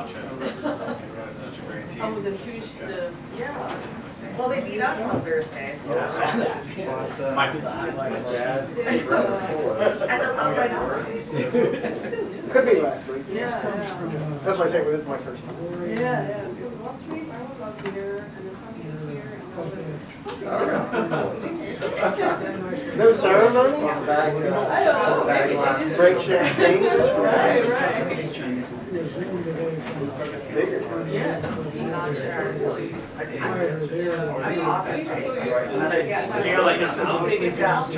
watch it. It's such a great team. Oh, the huge, yeah. Well, they beat us on Thursday, so. Might be the highlight. And the love right now. Could be last week. Yeah. That's why I say it was my first time. Yeah. Last week I was up here and then coming in here and No ceremony? Break champagne? Right. Bigger. I'm office space. You're like, it's not big enough.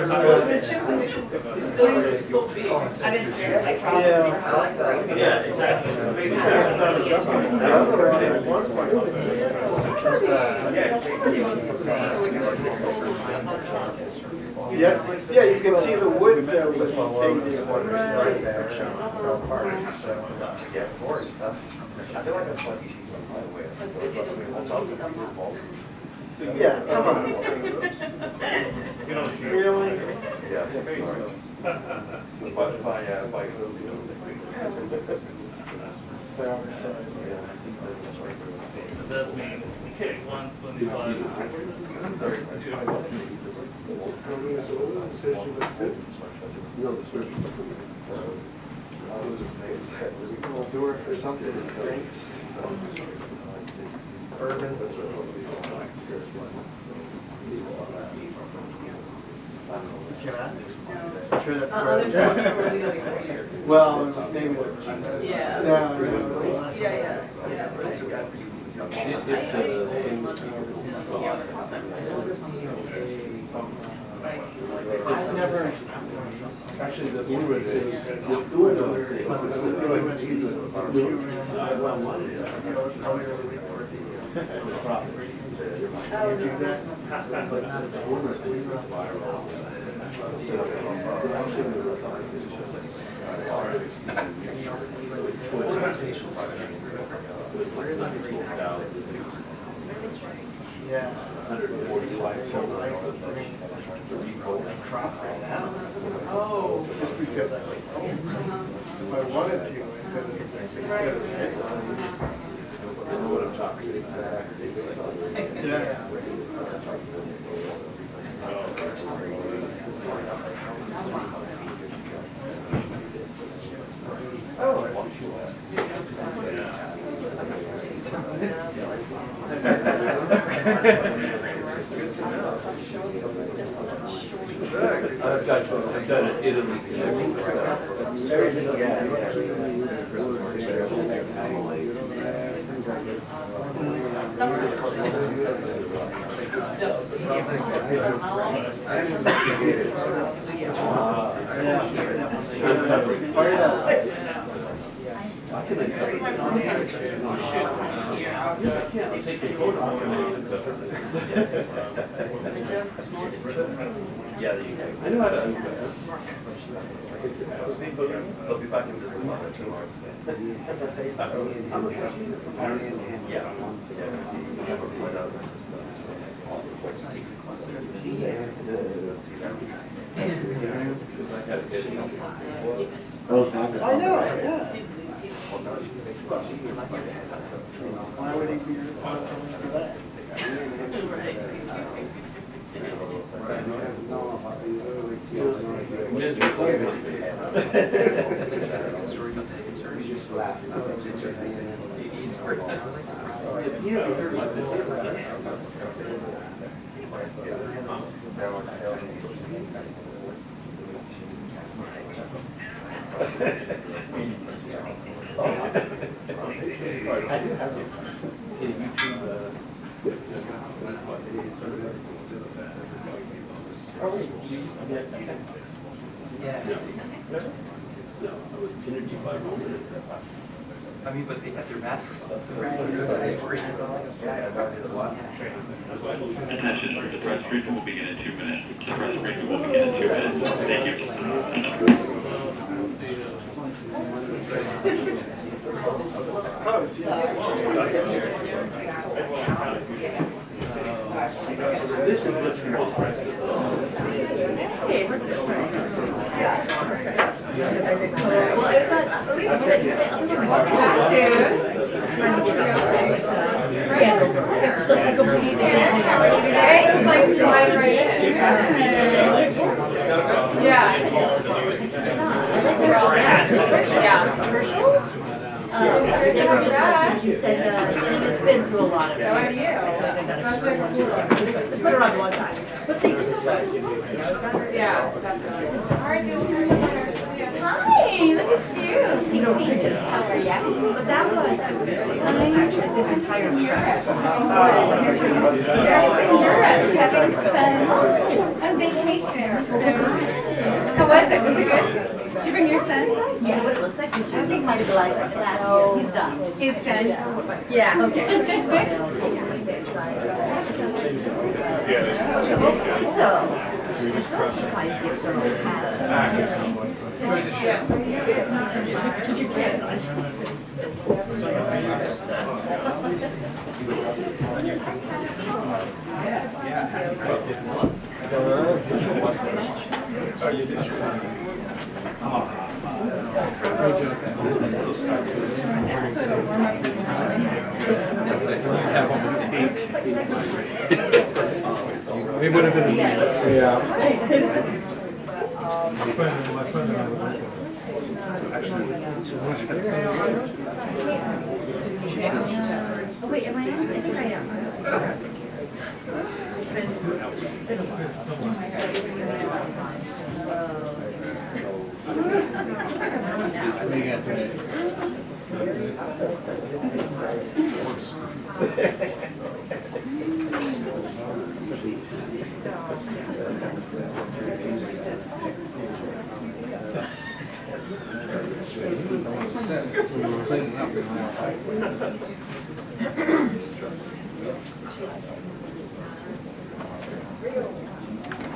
And it's just like probably. Yeah, exactly. Yeah, you can see the wood there with the thing right there. Yeah, come on. Really? Yeah. That means, okay, 125. We'll do it for something. Thanks. Urban. I'm sure that's well, maybe. Yeah. I've never. Actually, the blue is Yeah. 145 Oh. Just because I was home. If I wanted to, I couldn't. You know what I'm talking exactly. Yeah. Oh. I've done it Italy. Everything, Yeah, I know how to do that. They'll be back in business tomorrow. It's not even close. I know, yeah. Why would he be responsible for that? I mean, but they had their masks on. So Attention, the press briefing will begin in 2 minutes. The press briefing will begin in 2 minutes. Thank you. Just like slide right in. Yeah. She said, it's been through a lot of it. So have you. Especially for food. It's been around a long time. But they just Yeah, definitely. How are you doing? Hi, look at you. How are you? But that was actually this entire Europe. On vacation. How was it? Was it good? Did you bring your son? Yeah, what it looks like. I think might have been last year. He's done. He's done. Yeah. So. We would have been. Yeah. Wait, am I on? It's right on.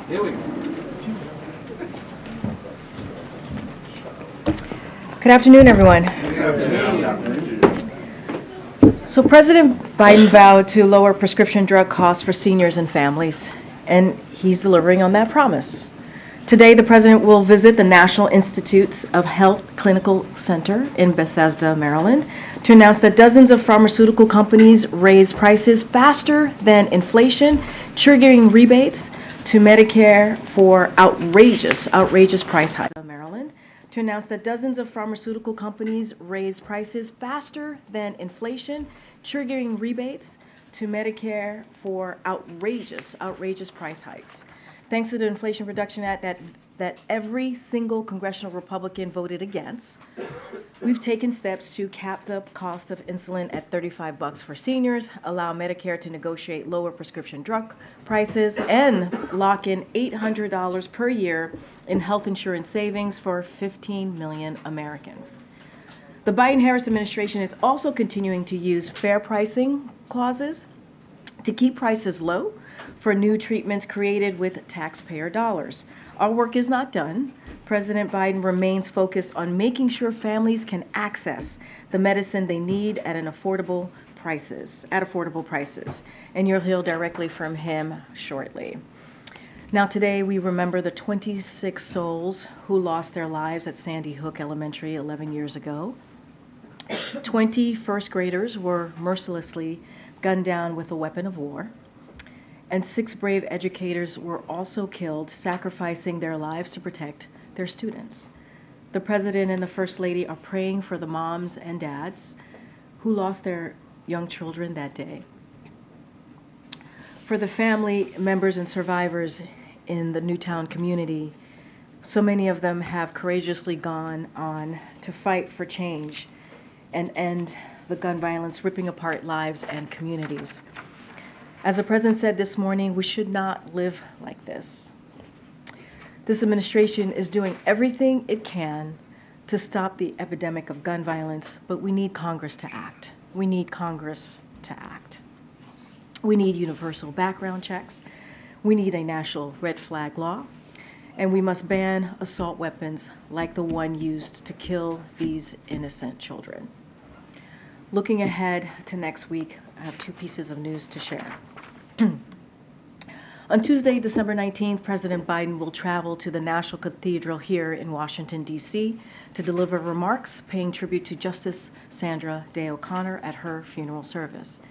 Here we go. Good afternoon, everyone. So President Biden vowed to lower prescription drug costs for seniors and families, and he's delivering on that promise. Today, the president will visit the National Institutes of Health Clinical Center in Bethesda, Maryland, to announce that dozens of pharmaceutical companies raised prices faster than inflation, triggering rebates to Medicare for outrageous price hikes. Maryland, to announce that dozens of pharmaceutical companies raised prices faster than inflation, triggering rebates to Medicare for outrageous price hikes. Thanks to the Inflation Reduction Act that every single congressional Republican voted against, we've taken steps to cap the cost of insulin at $35 for seniors, allow Medicare to negotiate lower prescription drug prices, and lock in $800 per year in health insurance savings for 15 million Americans. The Biden-Harris administration is also continuing to use fair pricing clauses to keep prices low for new treatments created with taxpayer dollars. Our work is not done. President Biden remains focused on making sure families can access the medicine they need at affordable prices. And you'll hear directly from him shortly. Now today we remember the 26 souls who lost their lives at Sandy Hook Elementary 11 years ago. 20 first graders were mercilessly gunned down with a weapon of war. And 6 brave educators were also killed, sacrificing their lives to protect their students. The President and the First Lady are praying for the moms and dads who lost their young children that day. For the family members and survivors in the Newtown community, so many of them have courageously gone on to fight for change and end the gun violence ripping apart lives and communities. As the President said this morning, we should not live like this. This administration is doing everything it can to stop the epidemic of gun violence, but we need Congress to act. We need Congress to act. We need universal background checks. We need a national red flag law. And we must ban assault weapons like the one used to kill these innocent children. Looking ahead to next week, I have 2 pieces of news to share. On Tuesday, December 19th, President Biden will travel to the National Cathedral here in Washington, D.C. to deliver remarks paying tribute to Justice Sandra Day O'Connor at her funeral service.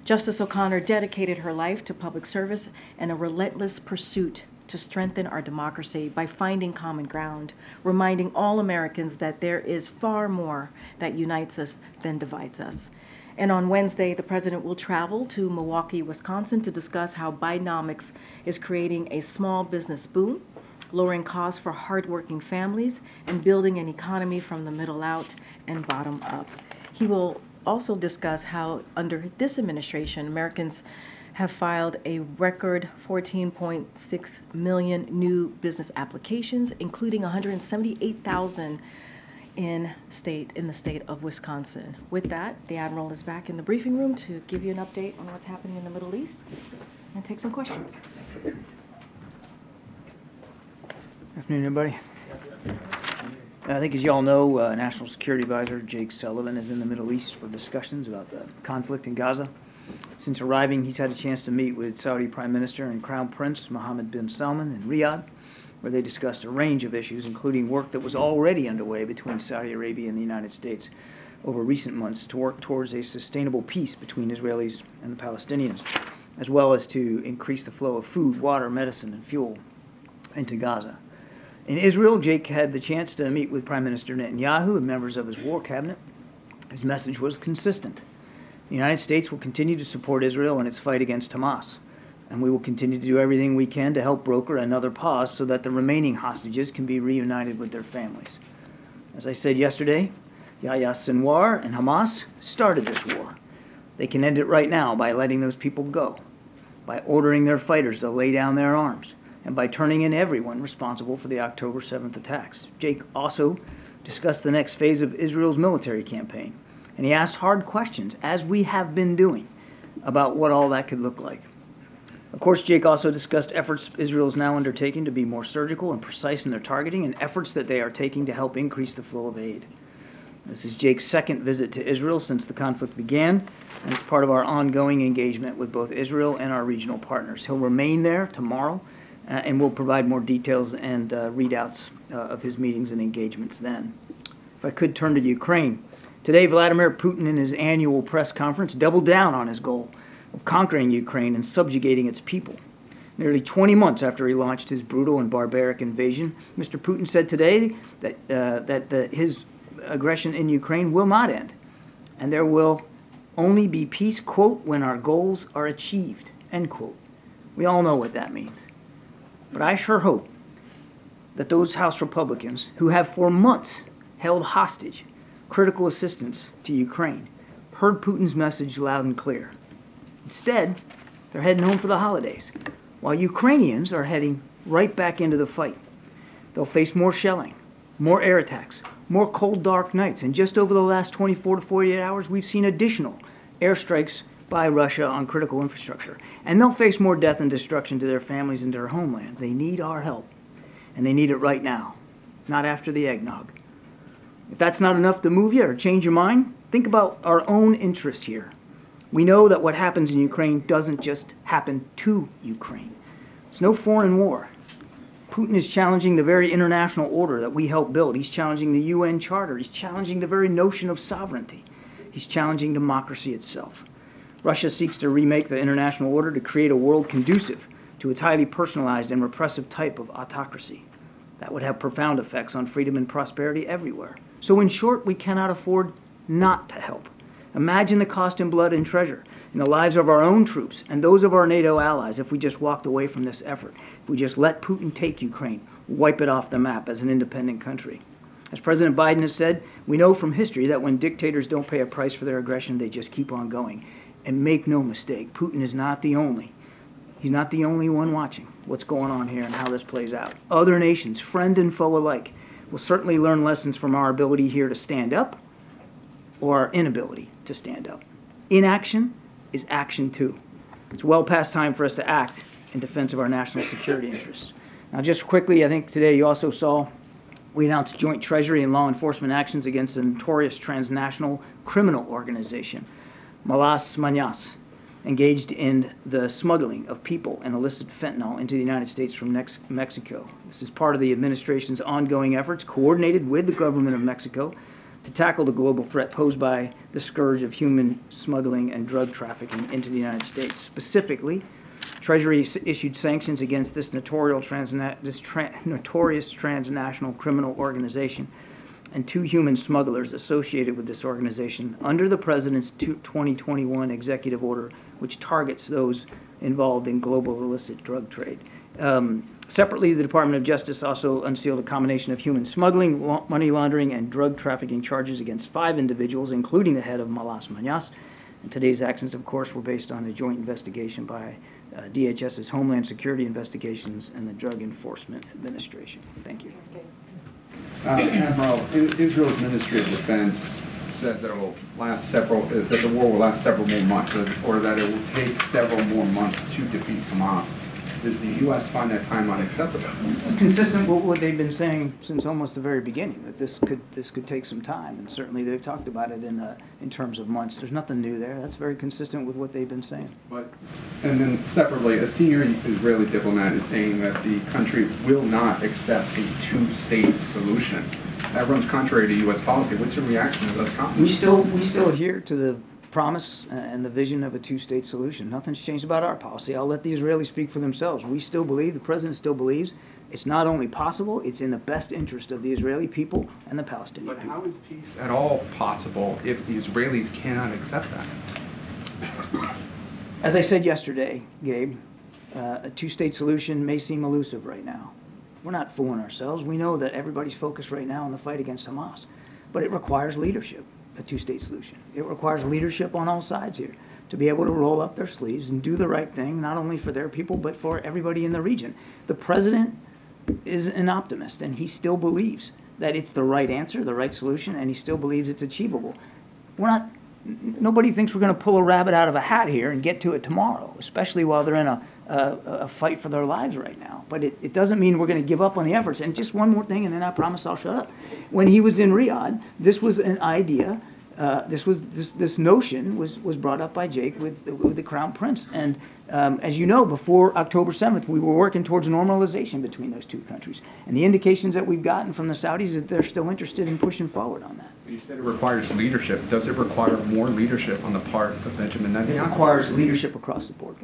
Justice O'Connor dedicated her life to public service and a relentless pursuit to strengthen our democracy by finding common ground, reminding all Americans that there is far more that unites us than divides us. And on Wednesday, the president will travel to Milwaukee, Wisconsin to discuss how Bidenomics is creating a small business boom, lowering costs for hardworking families, and building an economy from the middle out and bottom up. He will also discuss how, under this administration, Americans have filed a record 14.6 million new business applications, including 178,000 in the state of Wisconsin. With that, the Admiral is back in the briefing room to give you an update on what's happening in the Middle East and take some questions. Afternoon, everybody. I think, as you all know, National Security Advisor Jake Sullivan is in the Middle East for discussions about the conflict in Gaza. Since arriving, he's had a chance to meet with Saudi Prime Minister and Crown Prince Mohammed bin Salman in Riyadh, where they discussed a range of issues, including work that was already underway between Saudi Arabia and the United States over recent months to work towards a sustainable peace between Israelis and the Palestinians, as well as to increase the flow of food, water, medicine, and fuel into Gaza. In Israel, Jake had the chance to meet with Prime Minister Netanyahu and members of his war cabinet. His message was consistent. The United States will continue to support Israel in its fight against Hamas, and we will continue to do everything we can to help broker another pause so that the remaining hostages can be reunited with their families. As I said yesterday, Yahya Sinwar and Hamas started this war. They can end it right now by letting those people go, by ordering their fighters to lay down their arms, and by turning in everyone responsible for the October 7th attacks. Jake also discussed the next phase of Israel's military campaign, and he asked hard questions, as we have been doing, about what all that could look like. Of course, Jake also discussed efforts Israel is now undertaking to be more surgical and precise in their targeting, and efforts that they are taking to help increase the flow of aid. This is Jake's second visit to Israel since the conflict began, and it's part of our ongoing engagement with both Israel and our regional partners. He'll remain there tomorrow, and we'll provide more details and readouts of his meetings and engagements then. If I could turn to Ukraine. Today, Vladimir Putin, in his annual press conference, doubled down on his goal of conquering Ukraine and subjugating its people. Nearly 20 months after he launched his brutal and barbaric invasion, Mr. Putin said today that his aggression in Ukraine will not end, and there will only be peace, quote, when our goals are achieved, end quote. We all know what that means. But I sure hope that those House Republicans who have for months held hostage critical assistance to Ukraine heard Putin's message loud and clear. Instead, they're heading home for the holidays, while Ukrainians are heading right back into the fight. They'll face more shelling, more air attacks, more cold, dark nights, and just over the last 24 to 48 hours, we've seen additional airstrikes by Russia on critical infrastructure. And they'll face more death and destruction to their families and to their homeland. They need our help, and they need it right now, not after the eggnog. If that's not enough to move you or change your mind, think about our own interests here. We know that what happens in Ukraine doesn't just happen to Ukraine. It's no foreign war. Putin is challenging the very international order that we helped build. He's challenging the UN Charter. He's challenging the very notion of sovereignty. He's challenging democracy itself. Russia seeks to remake the international order to create a world conducive to its highly personalized and repressive type of autocracy. That would have profound effects on freedom and prosperity everywhere. So in short, we cannot afford not to help. Imagine the cost in blood and treasure in the lives of our own troops and those of our NATO allies if we just walked away from this effort, if we just let Putin take Ukraine, wipe it off the map as an independent country. As President Biden has said, we know from history that when dictators don't pay a price for their aggression, they just keep on going. And make no mistake, Putin is not the only. He's not the only one watching what's going on here and how this plays out. Other nations, friend and foe alike, will certainly learn lessons from our ability here to stand up or our inability to stand up. Inaction is action too. It's well past time for us to act in defense of our national security interests. Now, just quickly, I think today you also saw we announced joint treasury and law enforcement actions against a notorious transnational criminal organization, Malas Mañas, engaged in the smuggling of people and illicit fentanyl into the United States from Mexico. This is part of the administration's ongoing efforts, coordinated with the government of Mexico, to tackle the global threat posed by the scourge of human smuggling and drug trafficking into the United States. Specifically, Treasury issued sanctions against this notorious transnational criminal organization and 2 human smugglers associated with this organization under the President's 2021 executive order, which targets those involved in global illicit drug trade. Separately, the Department of Justice also unsealed a combination of human smuggling, money laundering, and drug trafficking charges against 5 individuals, including the head of Malas Mañas. And today's actions, of course, were based on a joint investigation by DHS's Homeland Security Investigations and the Drug Enforcement Administration. Thank you. Admiral, Israel's Ministry of Defense said that the war will last several more months, or that it will take several more months to defeat Hamas. Does the U.S. find that timeline acceptable? This is consistent with what they've been saying since almost the very beginning, that this could take some time, and certainly they've talked about it in terms of months. There's nothing new there. That's very consistent with what they've been saying. And then separately, a senior Israeli diplomat is saying that the country will not accept a 2-state solution. That runs contrary to U.S. policy. What's your reaction to those comments? We still adhere to the promise and the vision of a 2-state solution. Nothing's changed about our policy. I'll let the Israelis speak for themselves. We still believe, the president still believes, it's not only possible, it's in the best interest of the Israeli people and the Palestinian people. But how is peace at all possible if the Israelis cannot accept that? As I said yesterday, Gabe, a 2-state solution may seem elusive right now. We're not fooling ourselves. We know that everybody's focused right now on the fight against Hamas. But it requires leadership, a 2-state solution. It requires leadership on all sides here to be able to roll up their sleeves and do the right thing, not only for their people, but for everybody in the region. The president is an optimist, and he still believes that it's the right answer, the right solution, and he still believes it's achievable. Nobody thinks we're going to pull a rabbit out of a hat here and get to it tomorrow, especially while they're in a fight for their lives right now. But it doesn't mean we're going to give up on the efforts. And just one more thing, and then I promise I'll shut up. When he was in Riyadh, this was an idea. This notion was brought up by Jake with the Crown Prince. And as you know, before October 7th, we were working towards normalization between those 2 countries. And the indications that we've gotten from the Saudis is that they're still interested in pushing forward on that. You said it requires leadership. Does it require more leadership on the part of Benjamin Netanyahu? It requires leadership across the board.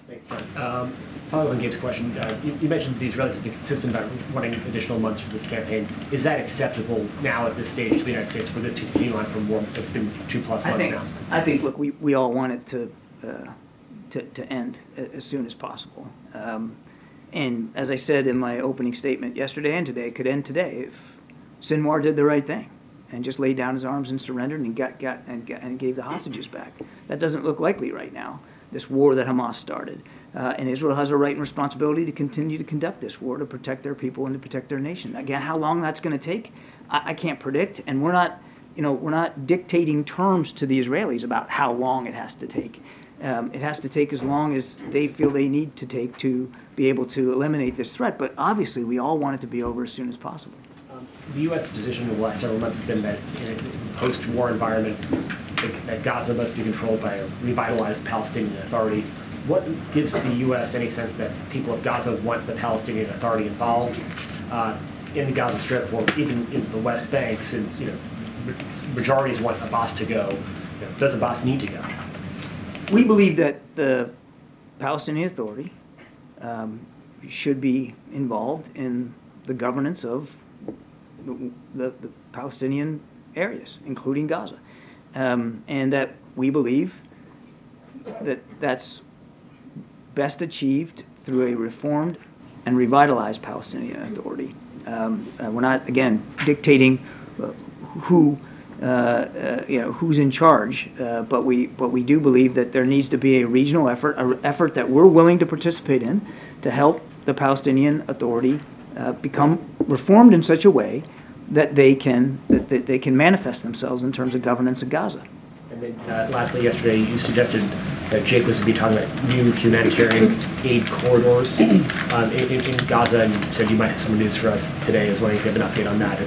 Thanks, John. Follow on Gabe's question, you mentioned the Israelis have been consistent about wanting additional months for this campaign. Is that acceptable now at this stage to the United States for this to continue on for more? It's been 2+ months now. I think, look, we all want it to end as soon as possible. And as I said in my opening statement yesterday and today, it could end today if Sinwar did the right thing and just laid down his arms and surrendered and gave the hostages back. That doesn't look likely right now, this war that Hamas started. And Israel has a right and responsibility to continue to conduct this war to protect their people and to protect their nation. Again, how long that's going to take, I can't predict, and we're not dictating terms to the Israelis about how long it has to take. It has to take as long as they feel they need to take to be able to eliminate this threat. But obviously, we all want it to be over as soon as possible. The U.S. position in the last several months has been that in a post-war environment, that Gaza must be controlled by a revitalized Palestinian Authority. What gives the U.S. any sense that people of Gaza want the Palestinian Authority involved in the Gaza Strip, or even in the West Bank, since majorities want Abbas to go? Does Abbas need to go? We believe that the Palestinian Authority should be involved in the governance of the Palestinian areas, including Gaza, and that we believe that that's best achieved through a reformed and revitalized Palestinian Authority. We're not, again, dictating who's in charge, but we do believe that there needs to be a regional effort, an effort that we're willing to participate in to help the Palestinian Authority become reformed in such a way that they can manifest themselves in terms of governance of Gaza. And then lastly, yesterday you suggested that Jake was going to be talking about new humanitarian aid corridors in Gaza, and said you might have some news for us today as well. You have an update on that.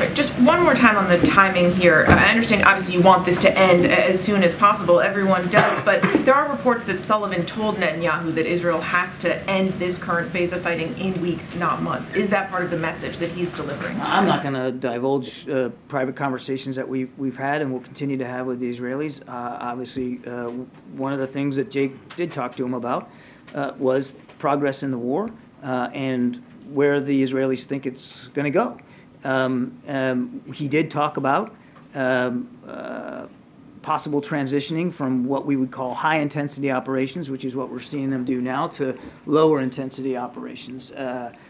Just one more time on the timing here. I understand, obviously, you want this to end as soon as possible. Everyone does, but there are reports that Sullivan told Netanyahu that Israel has to end this current phase of fighting in weeks, not months. Is that part of the message that he's delivering? I'm not going to divulge private conversations that we've had and will continue to have with the Israelis. Obviously, one of the things that Jake did talk to him about was progress in the war and where the Israelis think it's going to go. He did talk about possible transitioning from what we would call high-intensity operations, which is what we're seeing them do now, to lower-intensity operations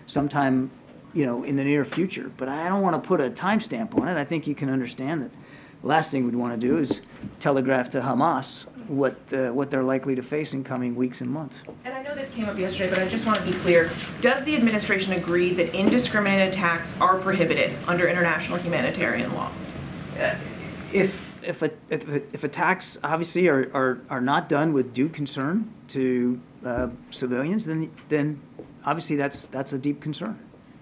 sometime, in the near future. But I don't want to put a timestamp on it. I think you can understand that the last thing we'd want to do is telegraph to Hamas what they're likely to face in coming weeks and months. And I know this came up yesterday, but I just want to be clear. Does the administration agree that indiscriminate attacks are prohibited under international humanitarian law? If attacks obviously are not done with due concern to civilians, then obviously that's a deep concern.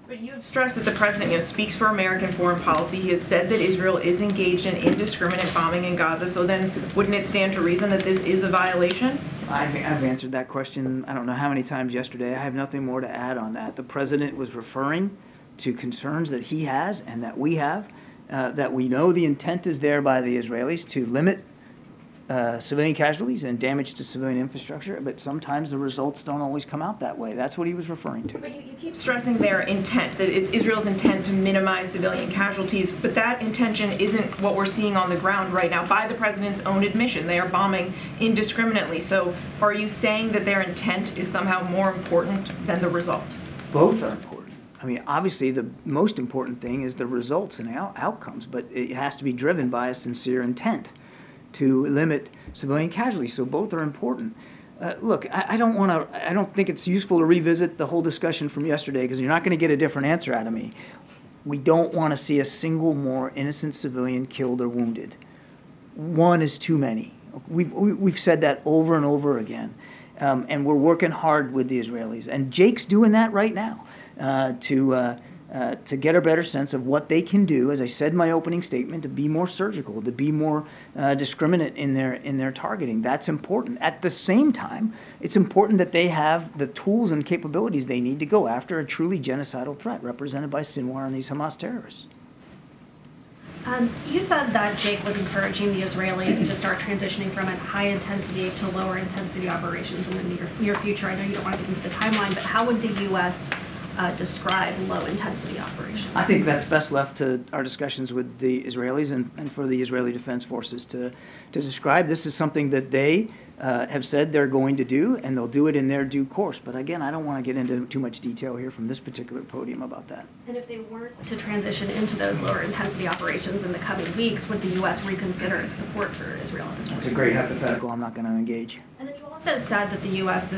But you have stressed that the president, speaks for American foreign policy. He has said that Israel is engaged in indiscriminate bombing in Gaza. So then, wouldn't it stand to reason that this is a violation? I've answered that question I don't know how many times yesterday. I have nothing more to add on that. The president was referring to concerns that he has and that we have, that we know the intent is there by the Israelis to limit civilian casualties and damage to civilian infrastructure, but sometimes the results don't always come out that way. That's what he was referring to. But you keep stressing their intent, that it's Israel's intent to minimize civilian casualties, but that intention isn't what we're seeing on the ground right now. By the president's own admission, they are bombing indiscriminately. So are you saying that their intent is somehow more important than the result? Both are important. I mean, obviously, the most important thing is the results and outcomes, but it has to be driven by a sincere intent to limit civilian casualties. So both are important. Look, I don't think it's useful to revisit the whole discussion from yesterday because you're not going to get a different answer out of me. We don't want to see a single more innocent civilian killed or wounded. One is too many. We've said that over and over again. And we're working hard with the Israelis. And Jake's doing that right now to get a better sense of what they can do, as I said in my opening statement, to be more surgical, to be more discriminate in their targeting. That's important. At the same time, it's important that they have the tools and capabilities they need to go after a truly genocidal threat represented by Sinwar and these Hamas terrorists. You said that Jake was encouraging the Israelis to start transitioning from high intensity to lower intensity operations in the near future. I know you don't want to get into the timeline, but how would the U.S. Describe low-intensity operations? I think that's best left to our discussions with the Israelis and for the Israeli Defense Forces to describe. This is something that they have said they're going to do, and they'll do it in their due course. But again, I don't want to get into too much detail here from this particular podium about that. And if they weren't to transition into those lower-intensity operations in the coming weeks, would the U.S. reconsider its support for Israel at this point? That's a great hypothetical. I'm not going to engage. And then you also said that the U.S.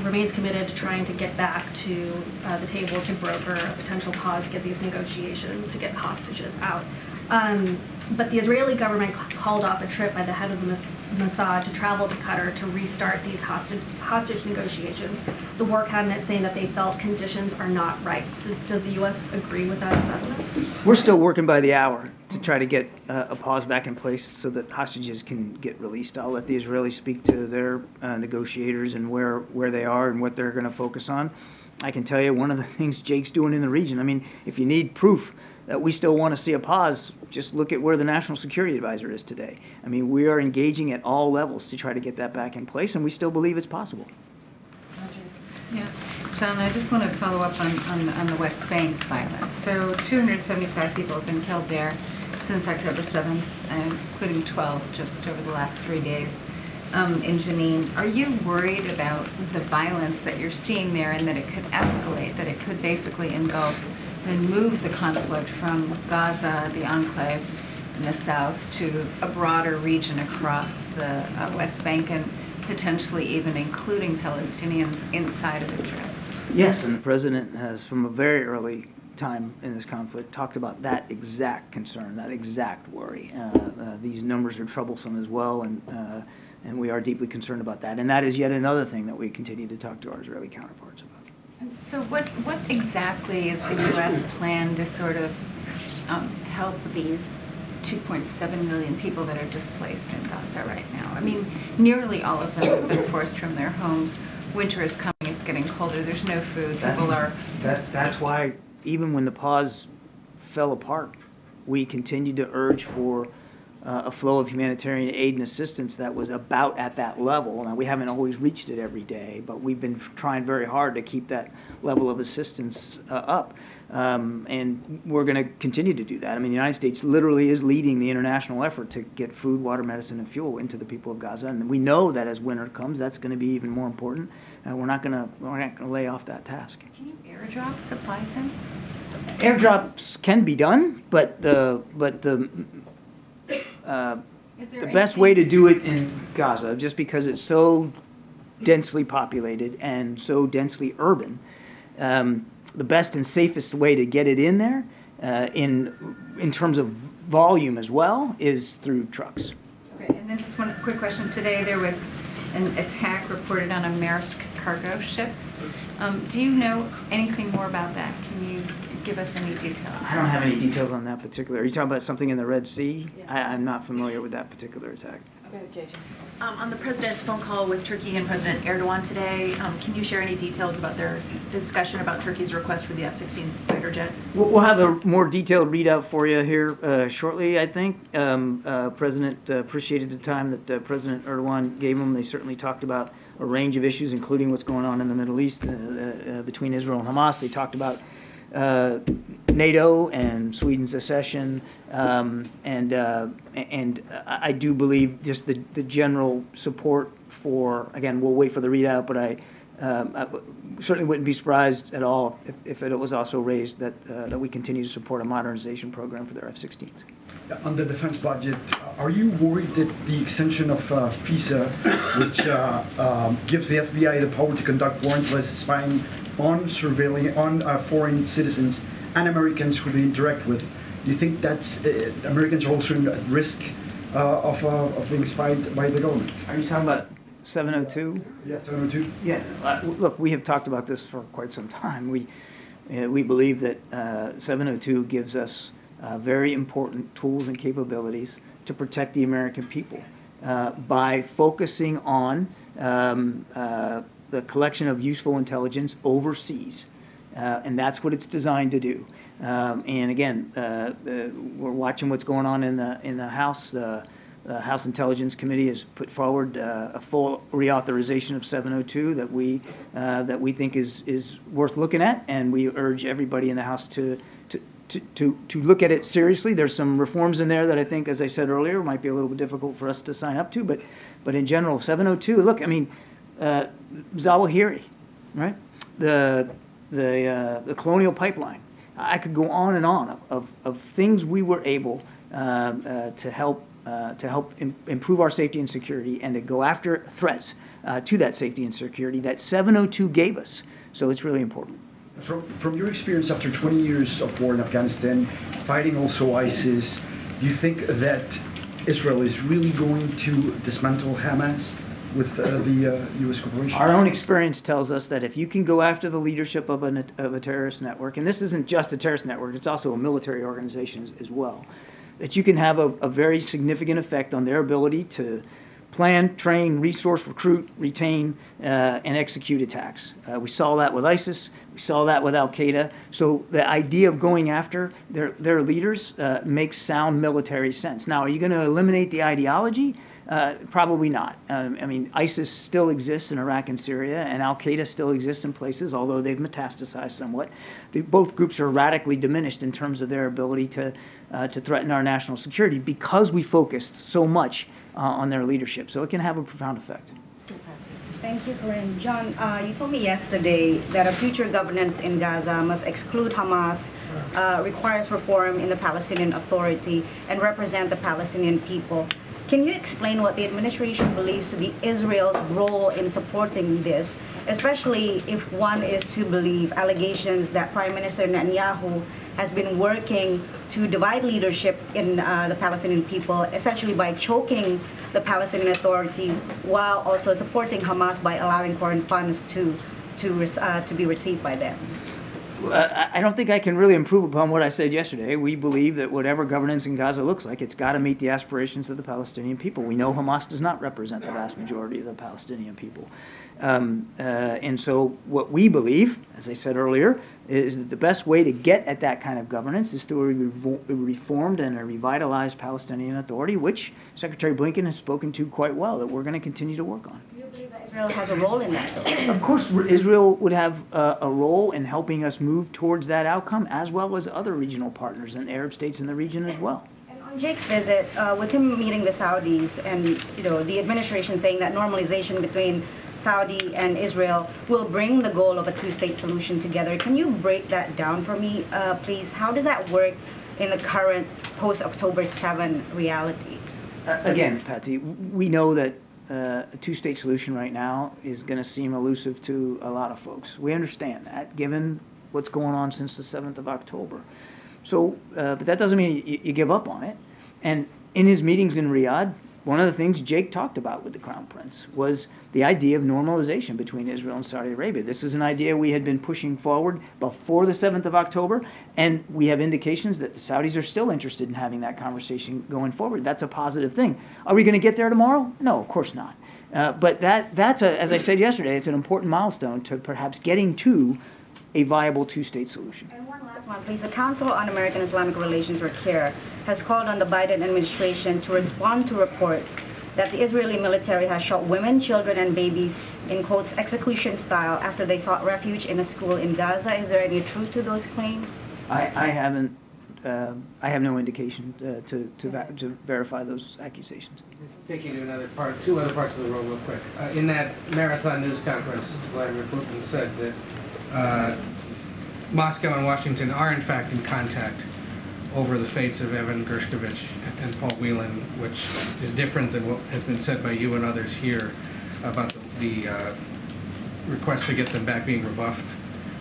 remains committed to trying to get back to the table to broker a potential pause to get these negotiations, to get hostages out. But the Israeli government called off a trip by the head of the Mossad to travel to Qatar to restart these hostage negotiations. The war cabinet saying that they felt conditions are not right. Does the U.S. agree with that assessment? We're still working by the hour to try to get a pause back in place so that hostages can get released. I'll let the Israelis speak to their negotiators and where they are and what they're going to focus on. I can tell you one of the things Jake's doing in the region. I mean, if you need proof that we still want to see a pause, just look at where the National Security Advisor is today. I mean, we are engaging at all levels to try to get that back in place, and we still believe it's possible. Yeah, John, I just want to follow up on the West Bank violence. So 275 people have been killed there since October 7th, including 12 just over the last 3 days in Jenin. Are you worried about the violence that you're seeing there and that it could escalate, that it could basically engulf and move the conflict from Gaza, the enclave in the south, to a broader region across the West Bank and potentially even including Palestinians inside of Israel? Yes, and the president has, from a very early time in this conflict, talked about that exact concern, that exact worry. These numbers are troublesome as well, and we are deeply concerned about that. And that is yet another thing that we continue to talk to our Israeli counterparts about. So what exactly is the U.S. plan to sort of help these 2.7 million people that are displaced in Gaza right now? I mean, nearly all of them have been forced from their homes. Winter is coming, it's getting colder, there's no food, people are... That's why, even when the pause fell apart, we continued to urge for a flow of humanitarian aid and assistance that was about at that level. Now, we haven't always reached it every day, but we've been trying very hard to keep that level of assistance up. And we're going to continue to do that. I mean, the United States literally is leading the international effort to get food, water, medicine, and fuel into the people of Gaza. And we know that as winter comes, that's going to be even more important. We're not going to lay off that task. Can you airdrop supplies in? Airdrops can be done, but the best way to do it in Gaza, just because it's so densely populated and so densely urban, the best and safest way to get it in there, in terms of volume as well, is through trucks. Okay, and then just one quick question. Today there was an attack reported on a Maersk cargo ship. Do you know anything more about that? Can you give us any details? I don't have any details on that particular. Are you talking about something in the Red Sea? Yeah. I'm not familiar with that particular attack. Okay, JJ. On the president's phone call with Turkey and President Erdogan today, can you share any details about their discussion about Turkey's request for the F-16 fighter jets? We'll have a more detailed readout for you here shortly, I think. President appreciated the time that President Erdogan gave him. They certainly talked about a range of issues, including what's going on in the Middle East between Israel and Hamas. They talked about NATO and Sweden's accession, and I do believe just the general support for, again, we'll wait for the readout, but I certainly wouldn't be surprised at all if it was also raised that we continue to support a modernization program for their F-16s. On the defense budget, are you worried that the extension of FISA, which gives the FBI the power to conduct warrantless spying on foreign citizens and Americans who they interact with, do you think that's Americans are also at risk of being spied by the government? Are you talking about 702? Yeah, 702. Yeah. Look, we have talked about this for quite some time. We believe that 702 gives us very important tools and capabilities to protect the American people by focusing on the collection of useful intelligence overseas. And that's what it's designed to do. And again, we're watching what's going on in the House. The House Intelligence Committee has put forward a full reauthorization of 702 that we think is worth looking at, and we urge everybody in the House to look at it seriously. There's some reforms in there that I think, as I said earlier, might be a little bit difficult for us to sign up to, but in general, 702. Look, I mean, Zawahiri, right? The colonial pipeline. I could go on and on of things we were able to help improve our safety and security, and to go after threats to that safety and security that 702 gave us. So it's really important. From your experience after 20 years of war in Afghanistan, fighting also ISIS, do you think that Israel is really going to dismantle Hamas with the U.S. corporation? Our own experience tells us that if you can go after the leadership of a terrorist network, and this isn't just a terrorist network, it's also a military organization as well, that you can have a very significant effect on their ability to plan, train, resource, recruit, retain, and execute attacks. We saw that with ISIS. We saw that with Al-Qaeda. So the idea of going after their leaders makes sound military sense. Now, are you going to eliminate the ideology? Probably not. I mean, ISIS still exists in Iraq and Syria, and Al-Qaeda still exists in places, although they've metastasized somewhat. Both groups are radically diminished in terms of their ability to threaten our national security because we focused so much on their leadership. So it can have a profound effect. Thank you, Karine. John, you told me yesterday that a future governance in Gaza must exclude Hamas, requires reform in the Palestinian Authority, and represent the Palestinian people. Can you explain what the administration believes to be Israel's role in supporting this, especially if one is to believe allegations that Prime Minister Netanyahu has been working to divide leadership in the Palestinian people, essentially by choking the Palestinian Authority while also supporting Hamas by allowing foreign funds to be received by them? I don't think I can really improve upon what I said yesterday. We believe that whatever governance in Gaza looks like, it's got to meet the aspirations of the Palestinian people. We know Hamas does not represent the vast majority of the Palestinian people. And so what we believe, as I said earlier, is that the best way to get at that kind of governance is through a reformed and a revitalized Palestinian Authority, which Secretary Blinken has spoken to quite well, that we're going to continue to work on. Do you believe that Israel has a role in that, though? Of course, Israel would have a role in helping us move towards that outcome, as well as other regional partners and Arab states in the region as well. And on Jake's visit, with him meeting the Saudis and the administration saying that normalization between Saudi and Israel will bring the goal of a two-state solution together. Can you break that down for me, please? How does that work in the current post-October 7 reality? Again, Patsy, we know that a two-state solution right now is going to seem elusive to a lot of folks. We understand that, given what's going on since the 7th of October. So, but that doesn't mean you give up on it. And in his meetings in Riyadh, one of the things Jake talked about with the Crown Prince was the idea of normalization between Israel and Saudi Arabia. This is an idea we had been pushing forward before the 7th of October, and we have indications that the Saudis are still interested in having that conversation going forward. That's a positive thing. Are we going to get there tomorrow? No, of course not. But that's, as I said yesterday, it's an important milestone to perhaps getting to a viable two-state solution. And one last one, please. The Council on American-Islamic Relations, or CAIR, has called on the Biden administration to respond to reports that the Israeli military has shot women, children, and babies in, quotes, execution style after they sought refuge in a school in Gaza. Is there any truth to those claims? I haven't. I have no indication to verify those accusations. Just take you to another part, two other parts of the room real quick. In that marathon news conference, Vladimir Putin said that Moscow and Washington are in fact in contact over the fates of Evan Gershkovich and Paul Whelan, which is different than what has been said by you and others here about the request to get them back being rebuffed.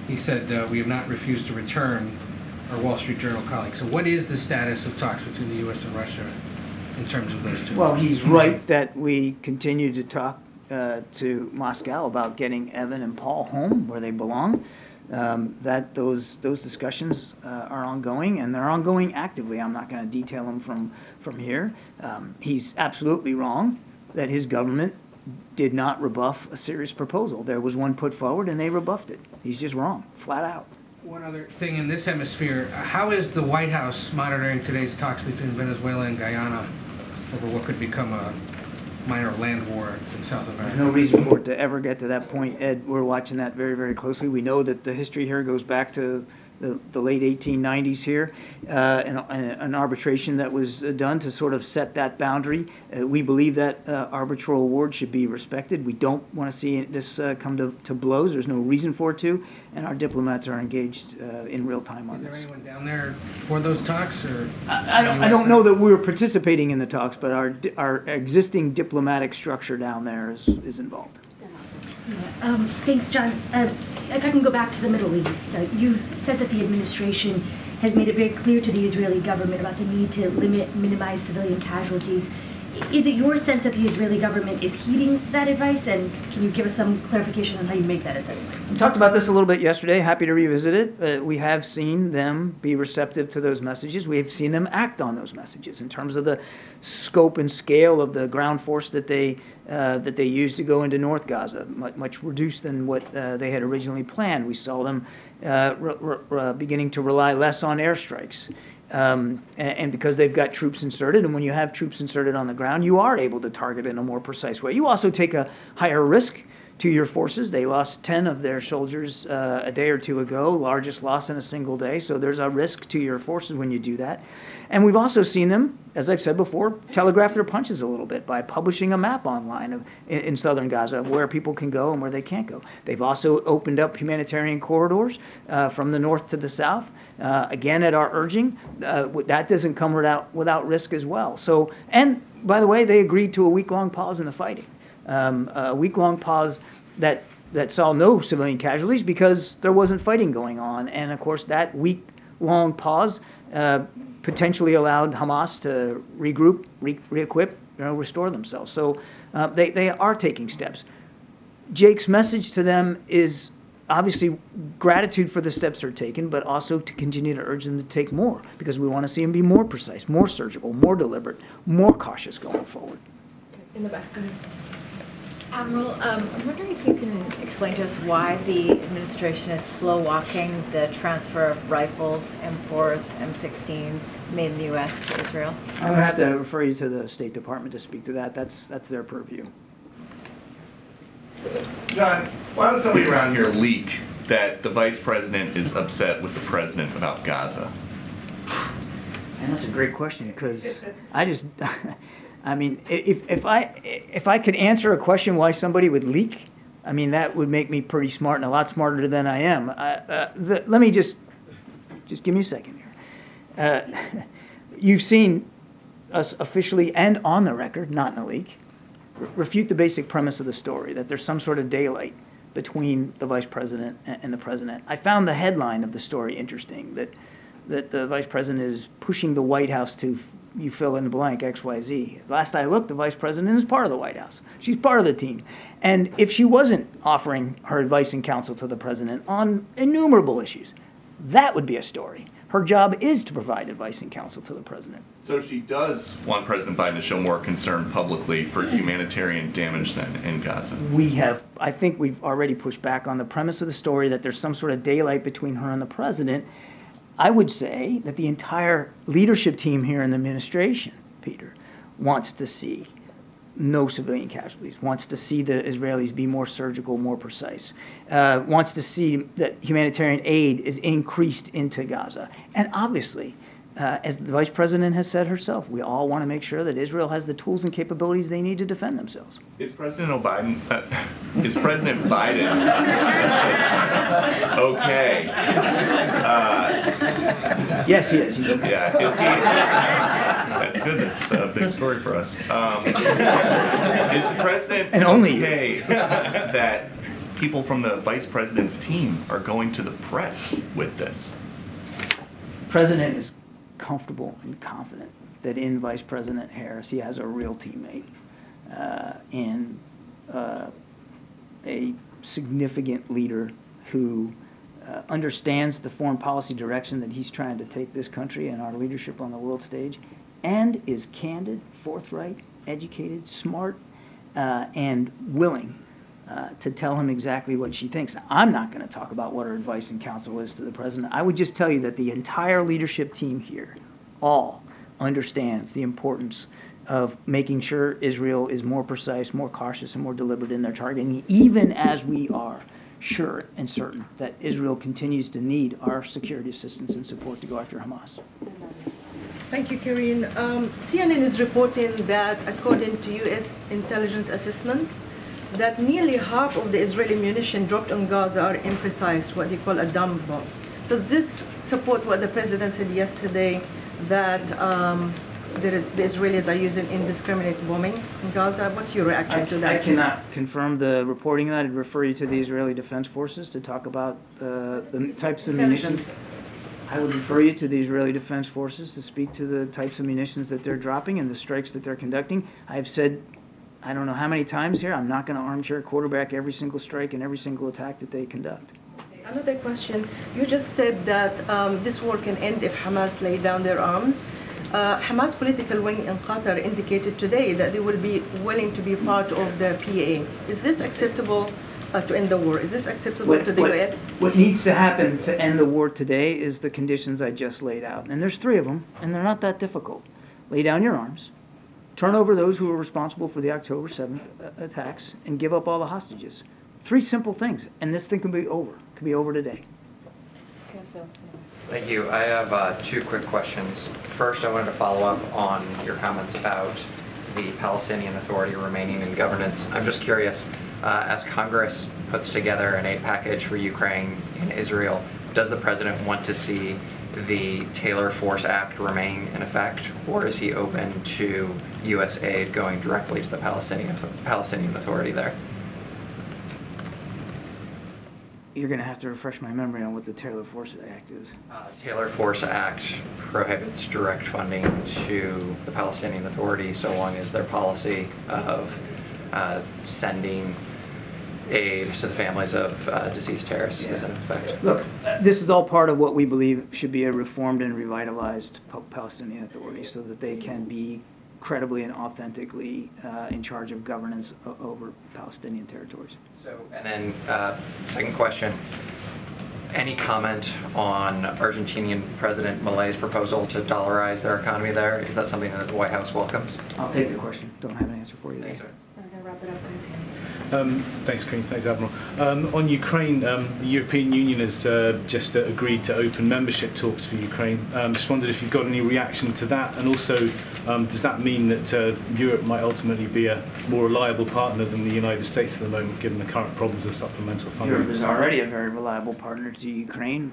He said, we have not refused to return our Wall Street Journal colleagues. So what is the status of talks between the U.S. and Russia in terms of those two? Well, he's right that we continue to talk to Moscow about getting Evan and Paul home where they belong. That those discussions are ongoing, and they're ongoing actively. I'm not going to detail them from here. He's absolutely wrong that his government did not rebuff a serious proposal. There was one put forward, and they rebuffed it. He's just wrong, flat out. One other thing in this hemisphere, how is the White House monitoring today's talks between Venezuela and Guyana over what could become a minor land war in South America? There's no reason for it to ever get to that point, Ed. We're watching that very, very closely. We know that the history here goes back to the late 1890s here, an arbitration that was done to sort of set that boundary. We believe that arbitral award should be respected. We don't want to see this come to blows. There's no reason for it to, and our diplomats are engaged in real time on this. Is there anyone down there for those talks? Or I don't know that we're participating in the talks, but our existing diplomatic structure down there is involved. Thanks, John. If I can go back to the Middle East, you've said that the administration has made it very clear to the Israeli government about the need to minimize civilian casualties. Is it your sense that the Israeli government is heeding that advice, and can you give us some clarification on how you make that assessment? We talked about this a little bit yesterday. Happy to revisit it. We have seen them be receptive to those messages. We have seen them act on those messages in terms of the scope and scale of the ground force that they used to go into North Gaza, much reduced than what they had originally planned. We saw them beginning to rely less on airstrikes. And because they've got troops inserted, and when you have troops inserted on the ground, you are able to target in a more precise way. You also take a higher risk to your forces. They lost 10 of their soldiers a day or two ago, largest loss in a single day, so there's a risk to your forces when you do that. And we've also seen them, as I've said before, telegraph their punches a little bit by publishing a map online in southern Gaza of where people can go and where they can't go. They've also opened up humanitarian corridors from the north to the south. Again, at our urging, that doesn't come without risk as well. So, and by the way, they agreed to a week-long pause in the fighting. A week-long pause that saw no civilian casualties because there wasn't fighting going on. And of course, that week-long pause potentially allowed Hamas to regroup, re-equip, restore themselves. So they are taking steps. Jake's message to them is obviously gratitude for the steps they're taking, but also to continue to urge them to take more, because we want to see them be more precise, more surgical, more deliberate, more cautious going forward. In the back. Admiral, I'm wondering if you can explain to us why the administration is slow walking the transfer of rifles, M4s, M16s made in the U.S. to Israel. I'm going to have to refer you to the State Department to speak to that. That's their purview. John, why would somebody around here leak that the vice president is upset with the president about Gaza? And that's a great question, because I just, I mean, if I could answer a question why somebody would leak, I mean, that would make me pretty smart and a lot smarter than I am. Let me just give me a second here. You've seen us officially and on the record, not in a leak, refute the basic premise of the story, that there's some sort of daylight between the vice president and the president. I found the headline of the story interesting, that the vice president is pushing the White House to, you fill in the blank, XYZ. Last I looked, the vice president is part of the White House. She's part of the team. And if she wasn't offering her advice and counsel to the president on innumerable issues, that would be a story. Her job is to provide advice and counsel to the president. So she does want President Biden to show more concern publicly for humanitarian damage then in Gaza. I think we've already pushed back on the premise of the story that there's some sort of daylight between her and the president. I would say that the entire leadership team here in the administration, Peter, wants to see no civilian casualties, wants to see the Israelis be more surgical, more precise, wants to see that humanitarian aid is increased into Gaza. And obviously, as the vice president has said herself, we all want to make sure that Israel has the tools and capabilities they need to defend themselves. Is President Biden okay? Yes, he is. Yeah, is he? That's good. That's a big story for us. Is the president okay that people from the vice president's team are going to the press with this? The president is comfortable and confident that in Vice President Harris he has a real teammate and a significant leader who understands the foreign policy direction that he's trying to take this country and our leadership on the world stage, and is candid, forthright, educated, smart, and willing to tell him exactly what she thinks. I'm not going to talk about what her advice and counsel is to the president. I would just tell you that the entire leadership team here all understands the importance of making sure Israel is more precise, more cautious, and more deliberate in their targeting, even as we are sure and certain that Israel continues to need our security assistance and support to go after Hamas. Thank you, Karine. CNN is reporting that according to U.S. intelligence assessment, that nearly half of the Israeli munitions dropped on Gaza are imprecise, what they call a dump bomb. Does this support what the president said yesterday, that the Israelis are using indiscriminate bombing in Gaza? What's your reaction to that? I cannot confirm the reporting of that. I'd refer you to the Israeli Defense Forces to talk about the types of munitions. I would refer you to the Israeli Defense Forces to speak to the types of munitions that they're dropping and the strikes that they're conducting. I've said, I don't know how many times here, I'm not going to armchair quarterback every single strike and every single attack that they conduct. Another question. You just said that this war can end if Hamas lay down their arms. Hamas political wing in Qatar indicated today that they will be willing to be part of the PA. Is this acceptable to end the war? Is this acceptable to the U.S.? What needs to happen to end the war today is the conditions I just laid out. And there's 3 of them, and they're not that difficult. Lay down your arms, turn over those who were responsible for the October 7th attacks, and give up all the hostages. 3 simple things, and this thing can be over. It can be over today. Thank you. I have 2 quick questions. First, I wanted to follow up on your comments about the Palestinian Authority remaining in governance. I'm just curious, as Congress puts together an aid package for Ukraine and Israel, does the president want to see the Taylor Force Act remain in effect, or is he open to U.S. aid going directly to the Palestinian Authority there? You're going to have to refresh my memory on what the Taylor Force Act is. Taylor Force Act prohibits direct funding to the Palestinian Authority so long as their policy of sending aid to the families of deceased terrorists is in effect? Look, this is all part of what we believe should be a reformed and revitalized Palestinian Authority so that they can be credibly and authentically in charge of governance over Palestinian territories. So, and then second question, any comment on Argentinian President Milei's proposal to dollarize their economy there? Is that something that the White House welcomes? I'll take the question. Don't have an answer for you there. Thanks, sir. We're going to wrap it up. Thanks, Karine. Thanks, Admiral. On Ukraine, the European Union has just agreed to open membership talks for Ukraine. Just wondered if you've got any reaction to that, and also does that mean that Europe might ultimately be a more reliable partner than the United States at the moment, given the current problems with supplemental funding? Europe is already a very reliable partner to Ukraine,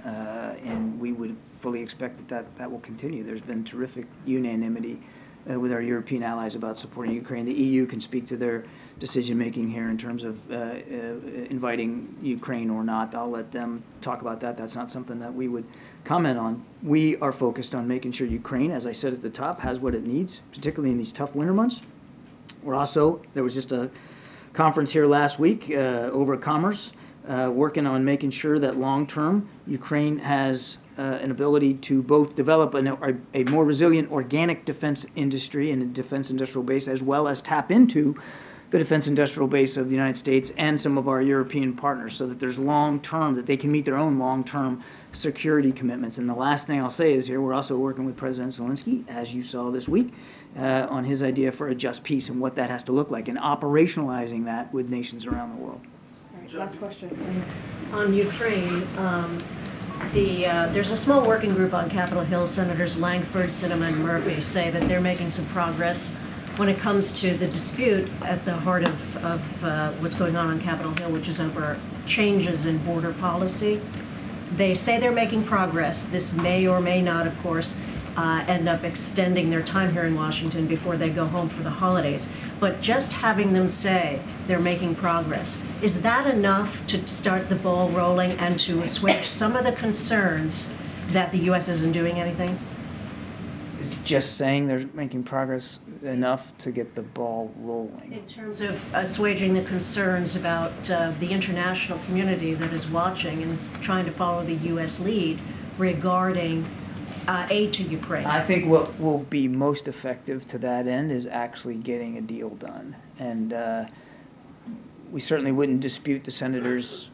and we would fully expect that will continue. There's been terrific unanimity with our European allies about supporting Ukraine. The EU can speak to their decision-making here in terms of inviting Ukraine or not. I'll let them talk about that. That's not something that we would comment on. We are focused on making sure Ukraine, as I said at the top, has what it needs, particularly in these tough winter months. We're also, there was just a conference here last week over commerce, working on making sure that long-term Ukraine has an ability to both develop a more resilient organic defense industry and a defense industrial base, as well as tap into the defense industrial base of the United States and some of our European partners, so that there's long-term, that they can meet their own long-term security commitments. And the last thing I'll say is here, we're also working with President Zelensky, as you saw this week, on his idea for a just peace and what that has to look like, and operationalizing that with nations around the world. All right, last question. On Ukraine, there's a small working group on Capitol Hill. Senators Langford, Sinema, and Murphy say that they're making some progress when it comes to the dispute at the heart of what's going on Capitol Hill, which is over changes in border policy. They say they're making progress. This may or may not, of course, end up extending their time here in Washington before they go home for the holidays. But just having them say they're making progress, is that enough to start the ball rolling and to assuage some of the concerns that the U.S. isn't doing anything? Is just saying they're making progress enough to get the ball rolling? In terms of assuaging the concerns about the international community that is watching and trying to follow the U.S. lead regarding aid to Ukraine. I think what will be most effective to that end is actually getting a deal done. And we certainly wouldn't dispute the senators'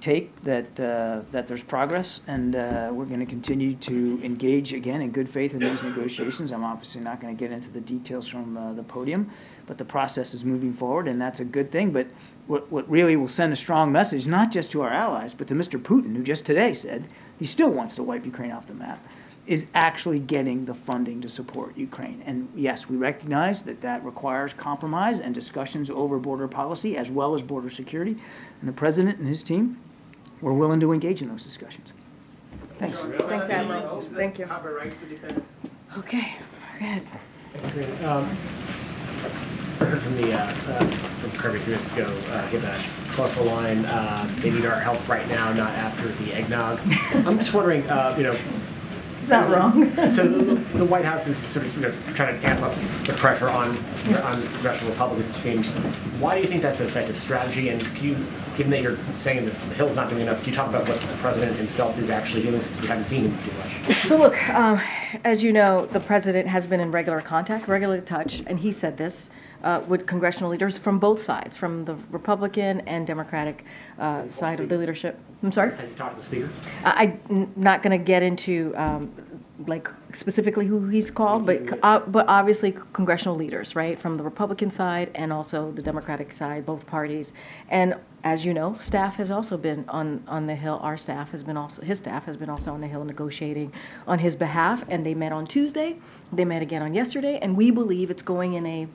take that there's progress, and we're going to continue to engage again in good faith in these negotiations. I'm obviously not going to get into the details from the podium, but the process is moving forward, and that's a good thing. But what really will send a strong message, not just to our allies, but to Mr. Putin, who just today said he still wants to wipe Ukraine off the map, is actually getting the funding to support Ukraine. And yes, we recognize that that requires compromise and discussions over border policy as well as border security. And the president and his team were willing to engage in those discussions. Thanks. Thanks, Admiral. Thank you. Have a right to defend. Okay, go ahead. Thanks, Karine. I heard from Kirby a few minutes ago, give a colorful line, they need our help right now, not after the eggnog. I'm just wondering, Is that wrong? So the White House is sort of trying to amp up the pressure on congressional Republicans, it seems. Why do you think that's an effective strategy? And can you, given that you're saying that the Hill's not doing enough, can you talk about what the president himself is actually doing, since we haven't seen him do much? So look, as you know, the president has been in regular contact, regular touch, and he said this with congressional leaders from both sides, from the Republican and Democratic side of the leadership. I'm sorry? Has he talked to the speaker? I'm not going to get into like specifically who he's called, but obviously congressional leaders, right, from the Republican side and also the Democratic side, both parties. And as you know, staff has also been on the Hill. Our staff has been also, his staff has been also on the Hill negotiating on his behalf, and they met on Tuesday. They met again on yesterday, and we believe it's going in a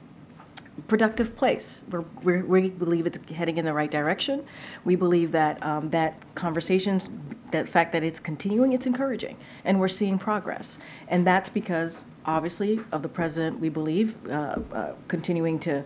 productive place. We believe it's heading in the right direction. We believe that that conversations, that fact that it's continuing, it's encouraging, and we're seeing progress. And that's because, obviously, of the president, we believe, continuing to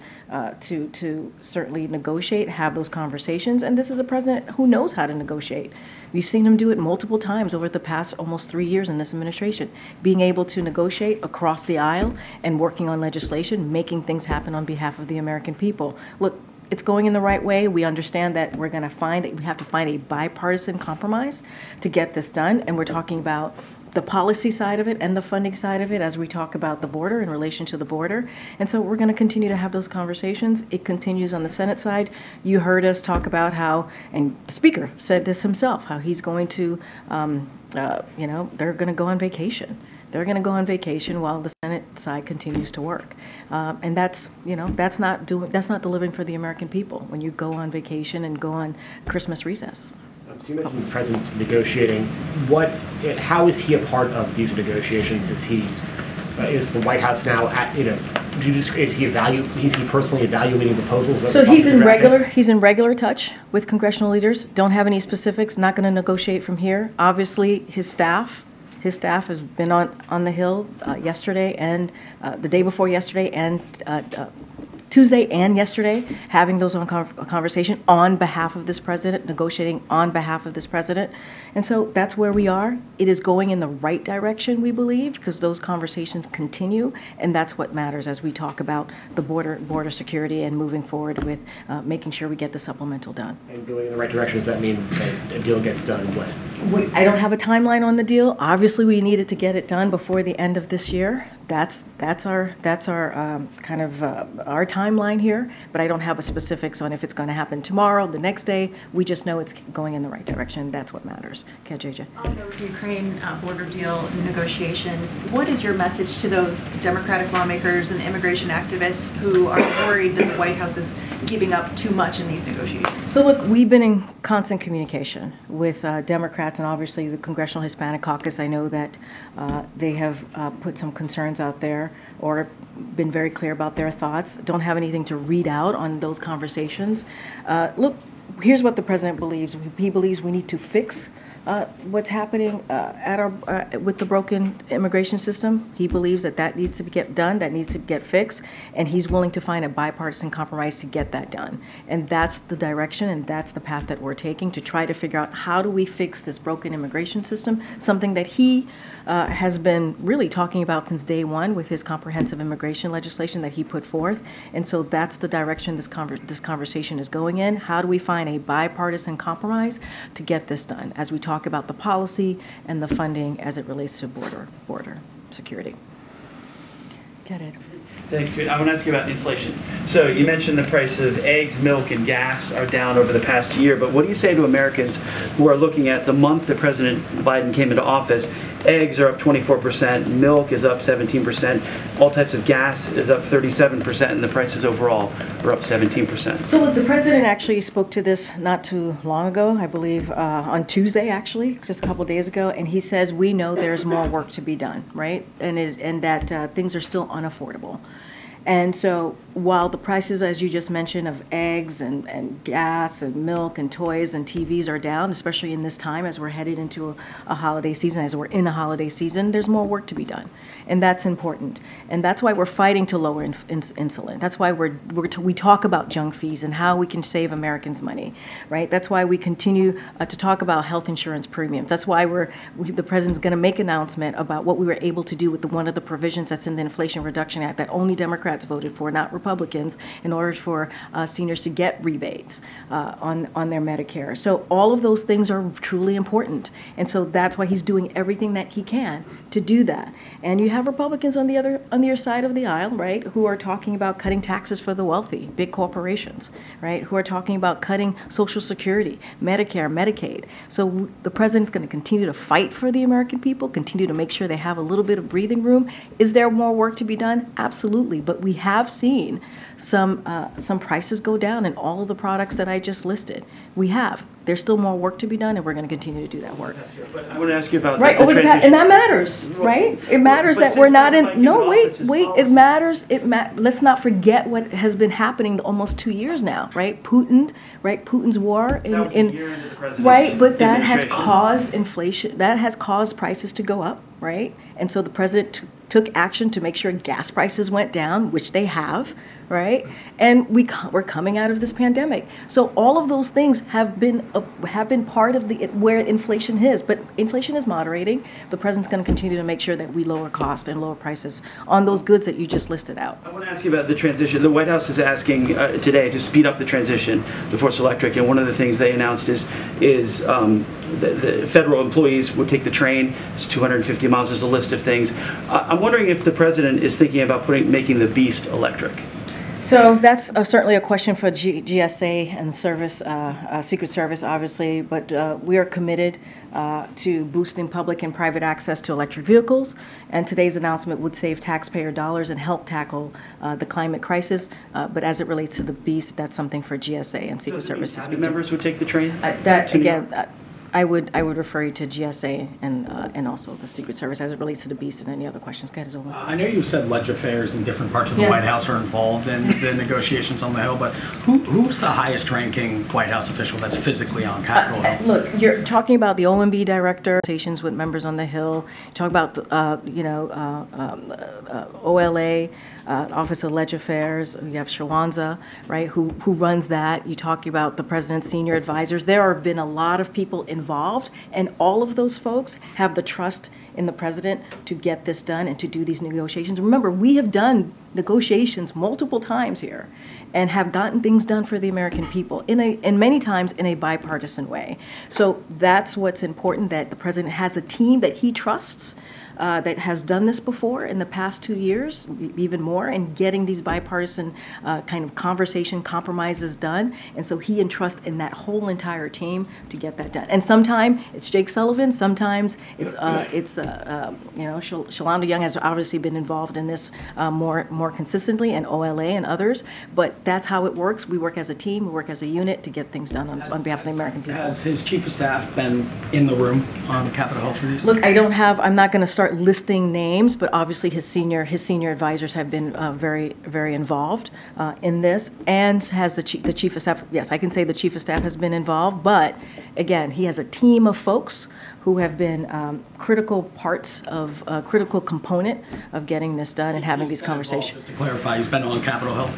certainly negotiate, have those conversations. And this is a president who knows how to negotiate. We've seen him do it multiple times over the past almost 3 years in this administration, being able to negotiate across the aisle and working on legislation, making things happen on behalf of the American people. Look, it's going in the right way. We understand that we have to find a bipartisan compromise to get this done, and we're talking about the policy side of it and the funding side of it as we talk about the border in relation to the border. And so we're going to continue to have those conversations. It continues on the Senate side. You heard us talk about how, and the Speaker said this himself, how he's going to, they're going to go on vacation. They're going to go on vacation while the Senate side continues to work, and that's not delivering for the American people when you go on vacation and go on Christmas recess. So you mentioned the president's negotiating. How is he a part of these negotiations? Is the White House now is he personally evaluating proposals? So he's in regular touch with congressional leaders. Don't have any specifics. Not going to negotiate from here. Obviously, his staff has been on the Hill yesterday and the day before yesterday and Tuesday and yesterday, having those conversation on behalf of this president, negotiating on behalf of this president. And so that's where we are. It is going in the right direction, we believe, because those conversations continue, and that's what matters as we talk about the border security and moving forward with making sure we get the supplemental done. And going in the right direction, does that mean a deal gets done when? I don't have a timeline on the deal. Obviously, we needed to get it done before the end of this year. That's our kind of our timeline here, but I don't have a specifics on if it's going to happen tomorrow, the next day. We just know it's going in the right direction. That's what matters. Okay, JJ. On those Ukraine border deal negotiations, what is your message to those Democratic lawmakers and immigration activists who are worried that the White House is giving up too much in these negotiations? So look, we've been in constant communication with Democrats and obviously the Congressional Hispanic Caucus. I know that they have put some concerns out there or been very clear about their thoughts. Don't have anything to read out on those conversations. Look, here's what the president believes. He believes we need to fix what's happening with the broken immigration system. He believes that needs to get done, that needs to get fixed, and he's willing to find a bipartisan compromise to get that done. And that's the direction and that's the path that we're taking to try to figure out how do we fix this broken immigration system, something that he has been really talking about since day one with his comprehensive immigration legislation that he put forth. And so that's the direction this conversation is going in. How do we find a bipartisan compromise to get this done as we talk about the policy and the funding as it relates to border security? Get it. Thanks, Karine. I want to ask you about inflation. So you mentioned the price of eggs, milk, and gas are down over the past year, but what do you say to Americans who are looking at the month that President Biden came into office? Eggs are up 24%, milk is up 17%, all types of gas is up 37%, and the prices overall are up 17%. So look, the president actually spoke to this not too long ago, I believe on Tuesday actually, just a couple days ago, and he says we know there's more work to be done, right? And that things are still unaffordable. And so while the prices, as you just mentioned, of eggs and gas and milk and toys and TVs are down, especially in this time as we're headed into a holiday season, as we're in a holiday season, there's more work to be done. And that's important. And that's why we're fighting to lower insulin. That's why we talk about junk fees and how we can save Americans money, right? That's why we continue to talk about health insurance premiums. That's why the president's going to make an announcement about what we were able to do with one of the provisions that's in the Inflation Reduction Act that only Democrats voted for, not Republicans, in order for seniors to get rebates on their Medicare. So all of those things are truly important. And so that's why he's doing everything that he can to do that. And you have Republicans on the other side of the aisle, right, who are talking about cutting taxes for the wealthy, big corporations, right, who are talking about cutting Social Security, Medicare, Medicaid. So the president's going to continue to fight for the American people, continue to make sure they have a little bit of breathing room. Is there more work to be done? Absolutely. But we have seen some prices go down in all of the products that I just listed. We have. There's still more work to be done, and we're going to continue to do that work. But I want to ask you about right, the transition. And that matters, right? It matters that we're not in. No, wait. It matters. Let's not forget what has been happening almost 2 years now, right? Putin's war right, but that has caused inflation. That has caused prices to go up, right? And so the president took action to make sure gas prices went down, which they have, right? And we're coming out of this pandemic. So all of those things have been part of where inflation is. But inflation is moderating. The president's going to continue to make sure that we lower cost and lower prices on those goods that you just listed out. I want to ask you about the transition. The White House is asking today to speed up the transition to Force Electric, and one of the things they announced is the federal employees would take the train. It's 250 miles. There's a list of things. I'm wondering if the president is thinking about making the Beast electric. So that's certainly a question for GSA and service, Secret Service, obviously, but we are committed to boosting public and private access to electric vehicles, and today's announcement would save taxpayer dollars and help tackle the climate crisis, but as it relates to the Beast, that's something for GSA and Secret Service to speak to. Members would take the train? I would refer you to GSA and also the Secret Service as it relates to the Beast and any other questions. Go ahead, Zola. I know you said ledge affairs in different parts of the White House are involved in the negotiations on the Hill, but who's the highest ranking White House official that's physically on Capitol Hill? Look, you're talking about the OMB director, conversations with members on the Hill. You talk about OLA, Office of Ledge Affairs. You have Shawanza, right, who runs that. You talk about the president's senior advisors. There have been a lot of people involved, and all of those folks have the trust in the president to get this done and to do these negotiations. Remember, we have done negotiations multiple times here and have gotten things done for the American people and many times in a bipartisan way. So that's what's important, that the president has a team that he trusts that has done this before in the past 2 years, even more, and getting these bipartisan kind of compromises done. And so he entrusts in that whole entire team to get that done. And sometimes it's Jake Sullivan, sometimes it's Shalanda Young has obviously been involved in this more consistently, and OLA and others. But that's how it works. We work as a team, we work as a unit to get things done on behalf of the American people. Has his chief of staff been in the room on Capitol Hill for these? Look, I'm not going to start listing names, but obviously his senior advisors have been very, very involved in this, and has the chief of staff. Yes, I can say the chief of staff has been involved, but again, he has a team of folks who have been critical component of getting this done and having these conversations. Just to clarify, he's been on Capitol Hill?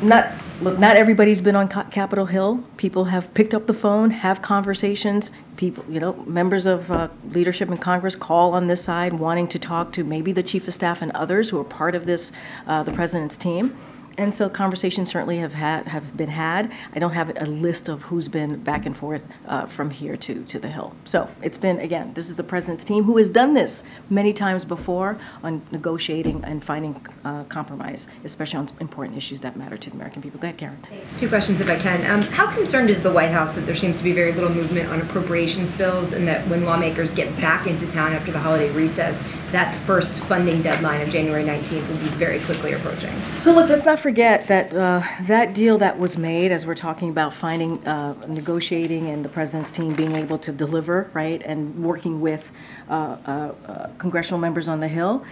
Not everybody's been on Capitol Hill. People have picked up the phone, have conversations. People, members of leadership in Congress call on this side wanting to talk to maybe the chief of staff and others who are part of this, the president's team. And so conversations certainly have been had. I don't have a list of who's been back and forth from here to the Hill. So it's been, again, this is the president's team who has done this many times before on negotiating and finding compromise, especially on important issues that matter to the American people. Go ahead, Karen. Thanks. 2 questions if I can. How concerned is the White House that there seems to be very little movement on appropriations bills, and that when lawmakers get back into town after the holiday recess, that first funding deadline of January 19th will be very quickly approaching? So look, let's not forget that that deal that was made, as we're talking about finding, negotiating, and the president's team being able to deliver, right, and working with congressional members on the Hill.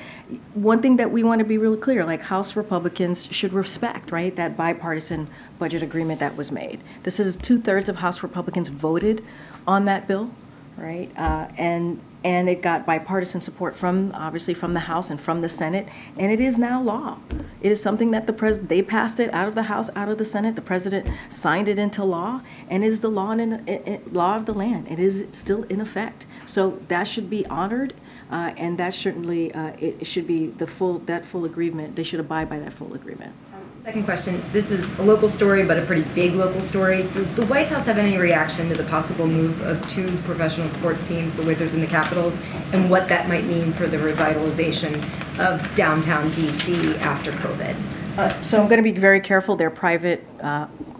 One thing that we want to be really clear, like House Republicans should respect, right, that bipartisan budget agreement that was made. This is 2/3 of House Republicans voted on that bill, right, and it got bipartisan support obviously from the House and from the Senate, and it is now law. It is something that they passed it out of the House, out of the Senate. The president signed it into law, and it is the law of the land. It is still in effect. So that should be honored, and that certainly it should be that full agreement. They should abide by that full agreement. Second question, this is a local story, but a pretty big local story. Does the White House have any reaction to the possible move of 2 professional sports teams, the Wizards and the Capitals, and what that might mean for the revitalization of downtown DC after COVID? So I'm going to be very careful. They're private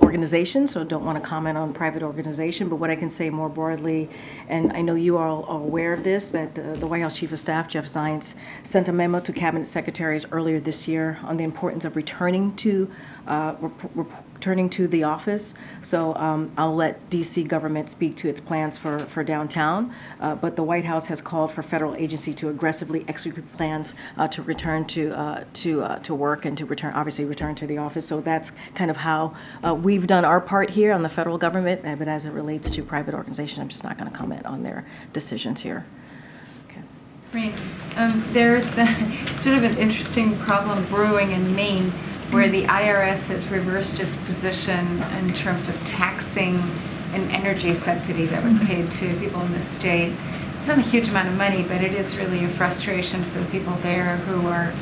organizations, so don't want to comment on private organization. But what I can say more broadly, and I know you all are aware of this, that the White House Chief of Staff, Jeff Zients, sent a memo to cabinet secretaries earlier this year on the importance of returning to the office. So I'll let DC government speak to its plans for downtown, but the White House has called for federal agencies to aggressively execute plans to return to work and to return to the office. So that's kind of how we've done our part here on the federal government, but as it relates to private organizations, I'm just not going to comment on their decisions here. Karine, there's sort of an interesting problem brewing in Maine where the IRS has reversed its position in terms of taxing an energy subsidy that was paid to people in the state. It's not a huge amount of money, but it is really a frustration for the people there who are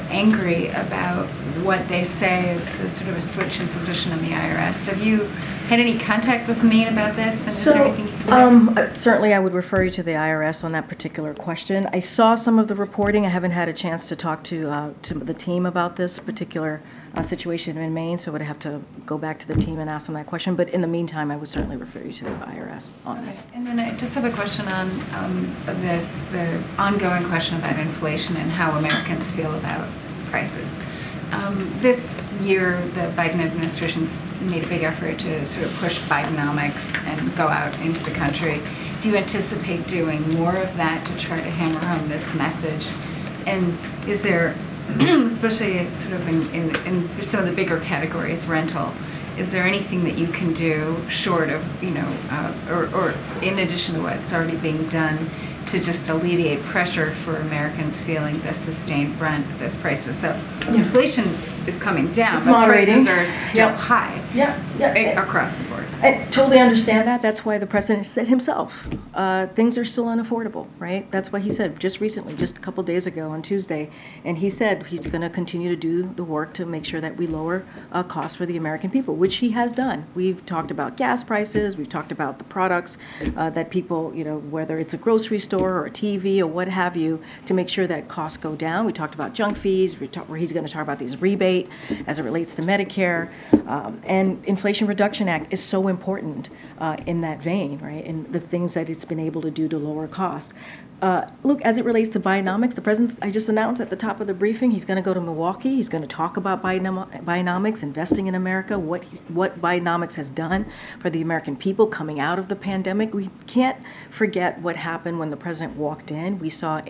angry about what they say is a sort of a switch in position in the IRS. Have you had any contact with Maine about this? And is there anything you can say? Certainly I would refer you to the IRS on that particular question. I saw some of the reporting. I haven't had a chance to talk to the team about this particular situation in Maine, so I would have to go back to the team and ask them that question. But in the meantime, I would certainly refer you to the IRS on this. And then I just have a question on this ongoing question about inflation and how Americans feel about prices. This year, the Biden administration's made a big effort to sort of push Bidenomics and go out into the country. Do you anticipate doing more of that to try to hammer home this message? And is there, especially sort of in some of the bigger categories, rental, is there anything that you can do short of, or in addition to what's already being done to just alleviate pressure for Americans feeling the sustained brunt of this prices? So inflation is coming down, It's but moderating. prices are still high across the board. I totally understand that. That's why the president said himself, things are still unaffordable, right? That's what he said just recently, just a couple days ago on Tuesday. And he said he's going to continue to do the work to make sure that we lower costs for the American people, which he has done. We've talked about gas prices. We've talked about the products that people, whether it's a grocery store or a TV or what have you, to make sure that costs go down. We talked about junk fees, where he's going to talk about these rebate as it relates to Medicare. And Inflation Reduction Act is so important in that vein, right? And the things that it's been able to do to lower cost. Look, as it relates to Bidenomics, the president, I just announced at the top of the briefing, he's going to go to Milwaukee. He's going to talk about Bidenomics, investing in America, what Bidenomics has done for the American people coming out of the pandemic. We can't forget what happened when the president walked in. We saw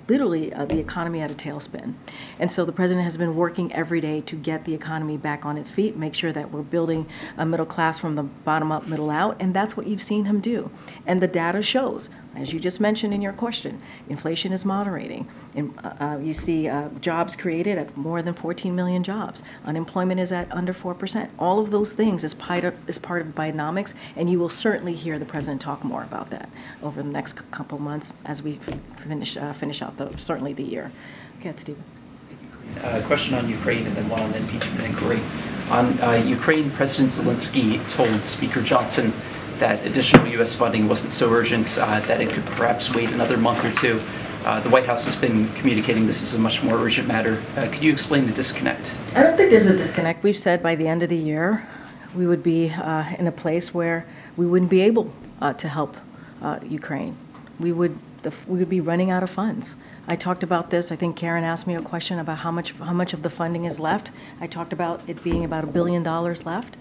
literally the economy at a tailspin. And so the president has been working every day to get the economy back on its feet, make sure that we're building a middle class from the bottom up, middle out, and that's what you've seen him do. And the data shows, as you just mentioned in your question, inflation is moderating. And you see jobs created at more than 14 million jobs. Unemployment is at under 4%. All of those things is part of Bidenomics, and you will certainly hear the president talk more about that over the next couple months as we finish out certainly the year. Okay, Stephen. A question on Ukraine and then one on the impeachment inquiry. On Ukraine, President Zelensky told Speaker Johnson that additional U.S. funding wasn't so urgent, that it could perhaps wait another month or two. The White House has been communicating this is a much more urgent matter. Could you explain the disconnect? I don't think there's a disconnect. We've said by the end of the year, we would be in a place where we wouldn't be able to help Ukraine. We would be running out of funds. I talked about this. I think Karen asked me a question about how much of the funding is left. I talked about it being about $1 billion left.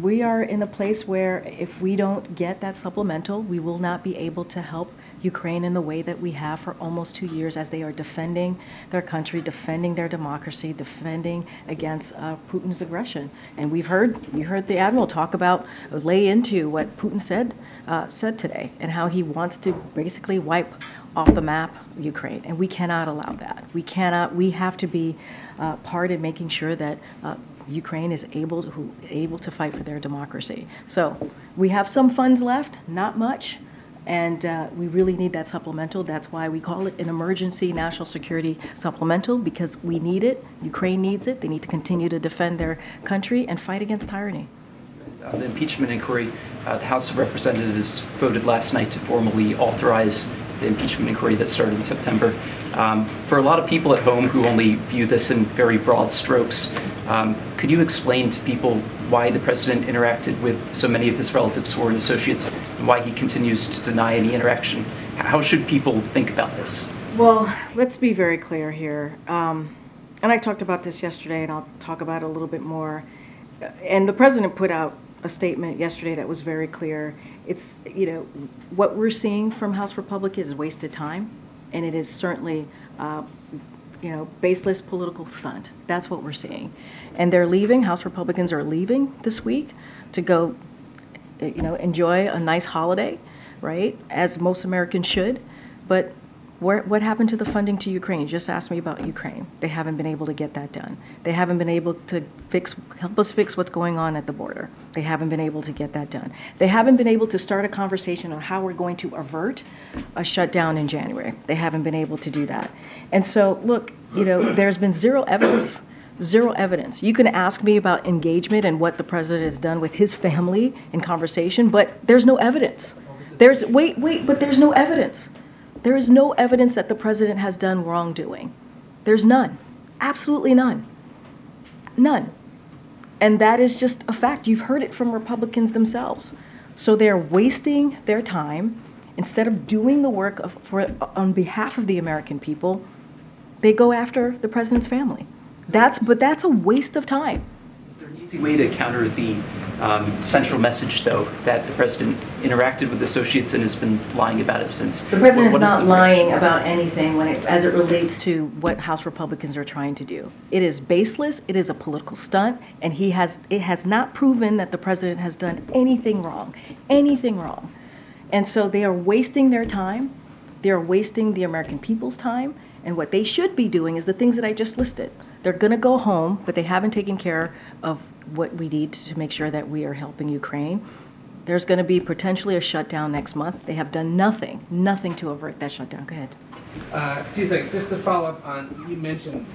We are in a place where if we don't get that supplemental, we will not be able to help Ukraine in the way that we have for almost 2 years as they are defending their country, defending their democracy, defending against Putin's aggression. And you heard the Admiral lay into what Putin said today and how he wants to basically wipe off the map Ukraine. And we cannot allow that. We have to be part in making sure that Ukraine is able to fight for their democracy. So we have some funds left, not much, and we really need that supplemental. That's why we call it an emergency national security supplemental, because we need it. Ukraine needs it. They need to continue to defend their country and fight against tyranny. The impeachment inquiry, the House of Representatives voted last night to formally authorize the impeachment inquiry that started in September. For a lot of people at home who only view this in very broad strokes, could you explain to people why the president interacted with so many of his relatives, foreign associates, and why he continues to deny any interaction? How should people think about this? Well, let's be very clear here. And I talked about this yesterday, and I'll talk about it a little bit more. And the president put out a statement yesterday that was very clear. It's, what we're seeing from House Republicans is wasted time, and it is certainly, baseless political stunt. That's what we're seeing. And they're leaving, House Republicans are leaving this week to go, enjoy a nice holiday, right, as most Americans should. But What happened to the funding to Ukraine? You just asked me about Ukraine. They haven't been able to get that done. They haven't been able to help us fix what's going on at the border. They haven't been able to get that done. They haven't been able to start a conversation on how we're going to avert a shutdown in January. They haven't been able to do that. And so, look, there's been zero evidence. Zero evidence. You can ask me about engagement and what the president has done with his family in conversation, but there's no evidence. But there's no evidence. There is no evidence that the president has done wrongdoing. There's none. Absolutely none. None. And that is just a fact. You've heard it from Republicans themselves. So they're wasting their time. Instead of doing the work on behalf of the American people, they go after the president's family. That's a waste of time. Is there an easy way to counter the central message, though, that the president interacted with associates and has been lying about it since? The president is not lying about anything as it relates to what House Republicans are trying to do. It is baseless. It is a political stunt, and it has not proven that the president has done anything wrong. Anything wrong. And so they are wasting their time. They are wasting the American people's time. And what they should be doing is the things that I just listed. They're going to go home, but they haven't taken care of what we need to make sure that we are helping Ukraine. There's going to be potentially a shutdown next month. They have done nothing to avert that shutdown. Go ahead. A few things. Just to follow up on, you mentioned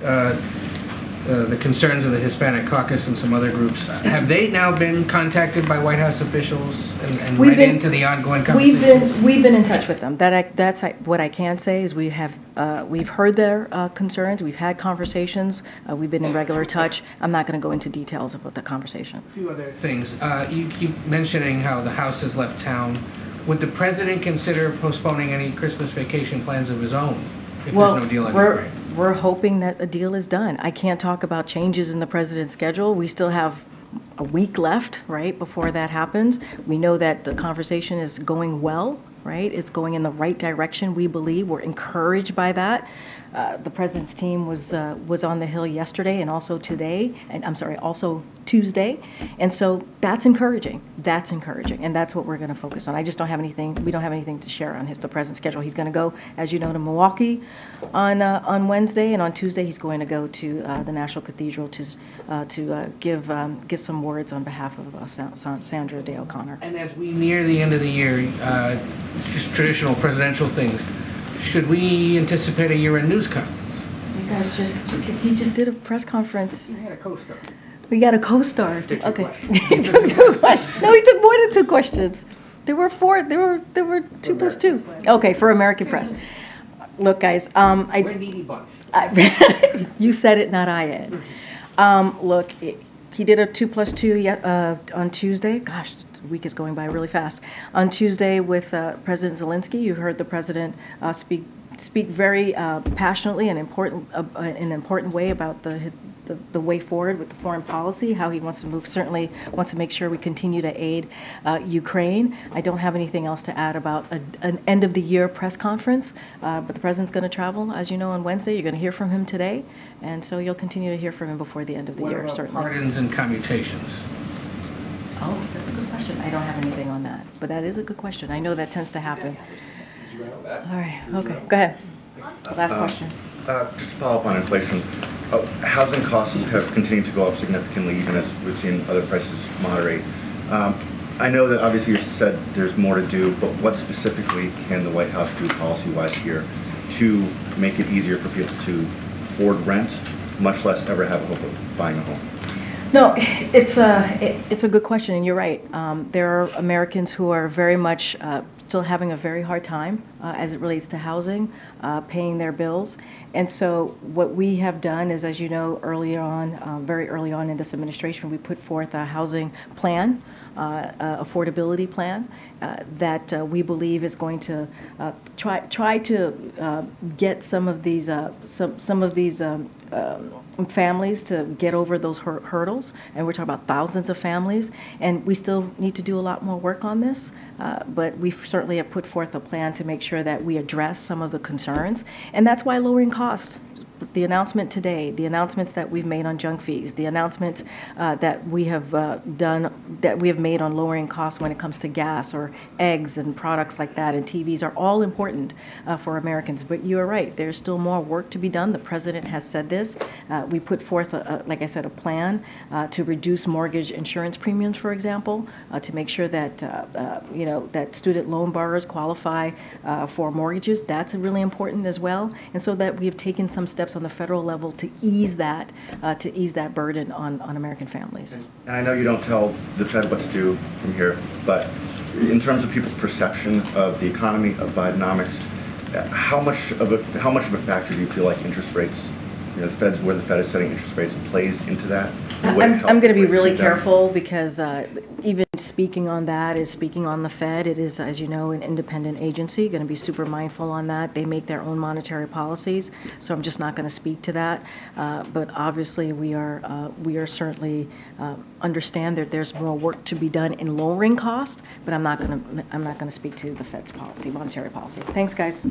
the concerns of the Hispanic caucus and some other groups. Have they now been contacted by White House officials and read into the ongoing conversations? We've been in touch with them. That's what I can say is we've heard their concerns. We've had conversations. We've been in regular touch. I'm not going to go into details about the conversation. A few other things. You keep mentioning how the House has left town. Would the president consider postponing any Christmas vacation plans of his own if there's no deal on Ukraine? We're hoping that a deal is done. I can't talk about changes in the president's schedule. We still have a week left, right, before that happens. We know that the conversation is going well, right? It's going in the right direction, we believe. We're encouraged by that. The president's team was on the Hill yesterday and also today, and also Tuesday. And so that's encouraging. That's encouraging. And that's what we're going to focus on. I just don't have anything, we don't have anything to share on the president's schedule. He's going to go, as you know, to Milwaukee on Wednesday, and on Tuesday he's going to go to the National Cathedral to give some words on behalf of Sandra Day O'Connor. And as we near the end of the year, just traditional presidential things, should we anticipate a year-end news conference? You guys he just did a press conference. You had a co-star. We got a co-star. Okay. He took 2 questions. No, he took more than 2 questions. There were 4. There were 2 plus 2. Okay, for American press. Look, guys. We're a needy bunch. You said it, not I did. Look, he did a 2 plus 2 on Tuesday. Gosh, the week is going by really fast. On Tuesday with President Zelensky, you heard the president speak very passionately and in an important way about the way forward with the foreign policy, how he wants to move, certainly wants to make sure we continue to aid Ukraine. I don't have anything else to add about an end of the year press conference, but the president's going to travel, as you know, on Wednesday. You're going to hear from him today, and so you'll continue to hear from him before the end of the year, certainly. Pardons and commutations? Oh, that's a good question. I don't have anything on that, but that is a good question. I know that tends to happen. All right, okay, go ahead. Last question. Just to follow up on inflation, housing costs have continued to go up significantly, even as we've seen other prices moderate. I know that obviously you said there's more to do, but what specifically can the White House do policy-wise here to make it easier for people to afford rent, much less ever have a hope of buying a home? No, it's a good question, and you're right. There are Americans who are very much still having a very hard time as it relates to housing, paying their bills. And so what we have done is, as you know, very early on in this administration, we put forth a housing plan, affordability plan that we believe is going to try to get some of these families to get over those hurdles, and we're talking about thousands of families, and we still need to do a lot more work on this, but we certainly have put forth a plan to make sure that we address some of the concerns, and that's why lowering cost the announcement today, the announcements that we've made on junk fees, the announcements that we have made on lowering costs when it comes to gas or eggs and products like that and TVs are all important for Americans. But you are right, there's still more work to be done. The president has said this. We put forth, like I said, a plan to reduce mortgage insurance premiums, for example, to make sure that that student loan borrowers qualify for mortgages. That's really important as well. And so that we have taken some steps on the federal level to ease that burden on American families. And I know you don't tell the Fed what to do from here, but in terms of people's perception of the economy, of Bidenomics, how much of a factor do you feel like interest rates, where the Fed is setting interest rates, plays into that? I'm going to be really careful because even speaking on that is speaking on the Fed. It is, as you know, an independent agency, going to be super mindful on that. They make their own monetary policies, so I'm just not going to speak to that. But obviously, we are certainly understand that there's more work to be done in lowering cost. But I'm not going to speak to the Fed's policy, monetary policy. Thanks, guys.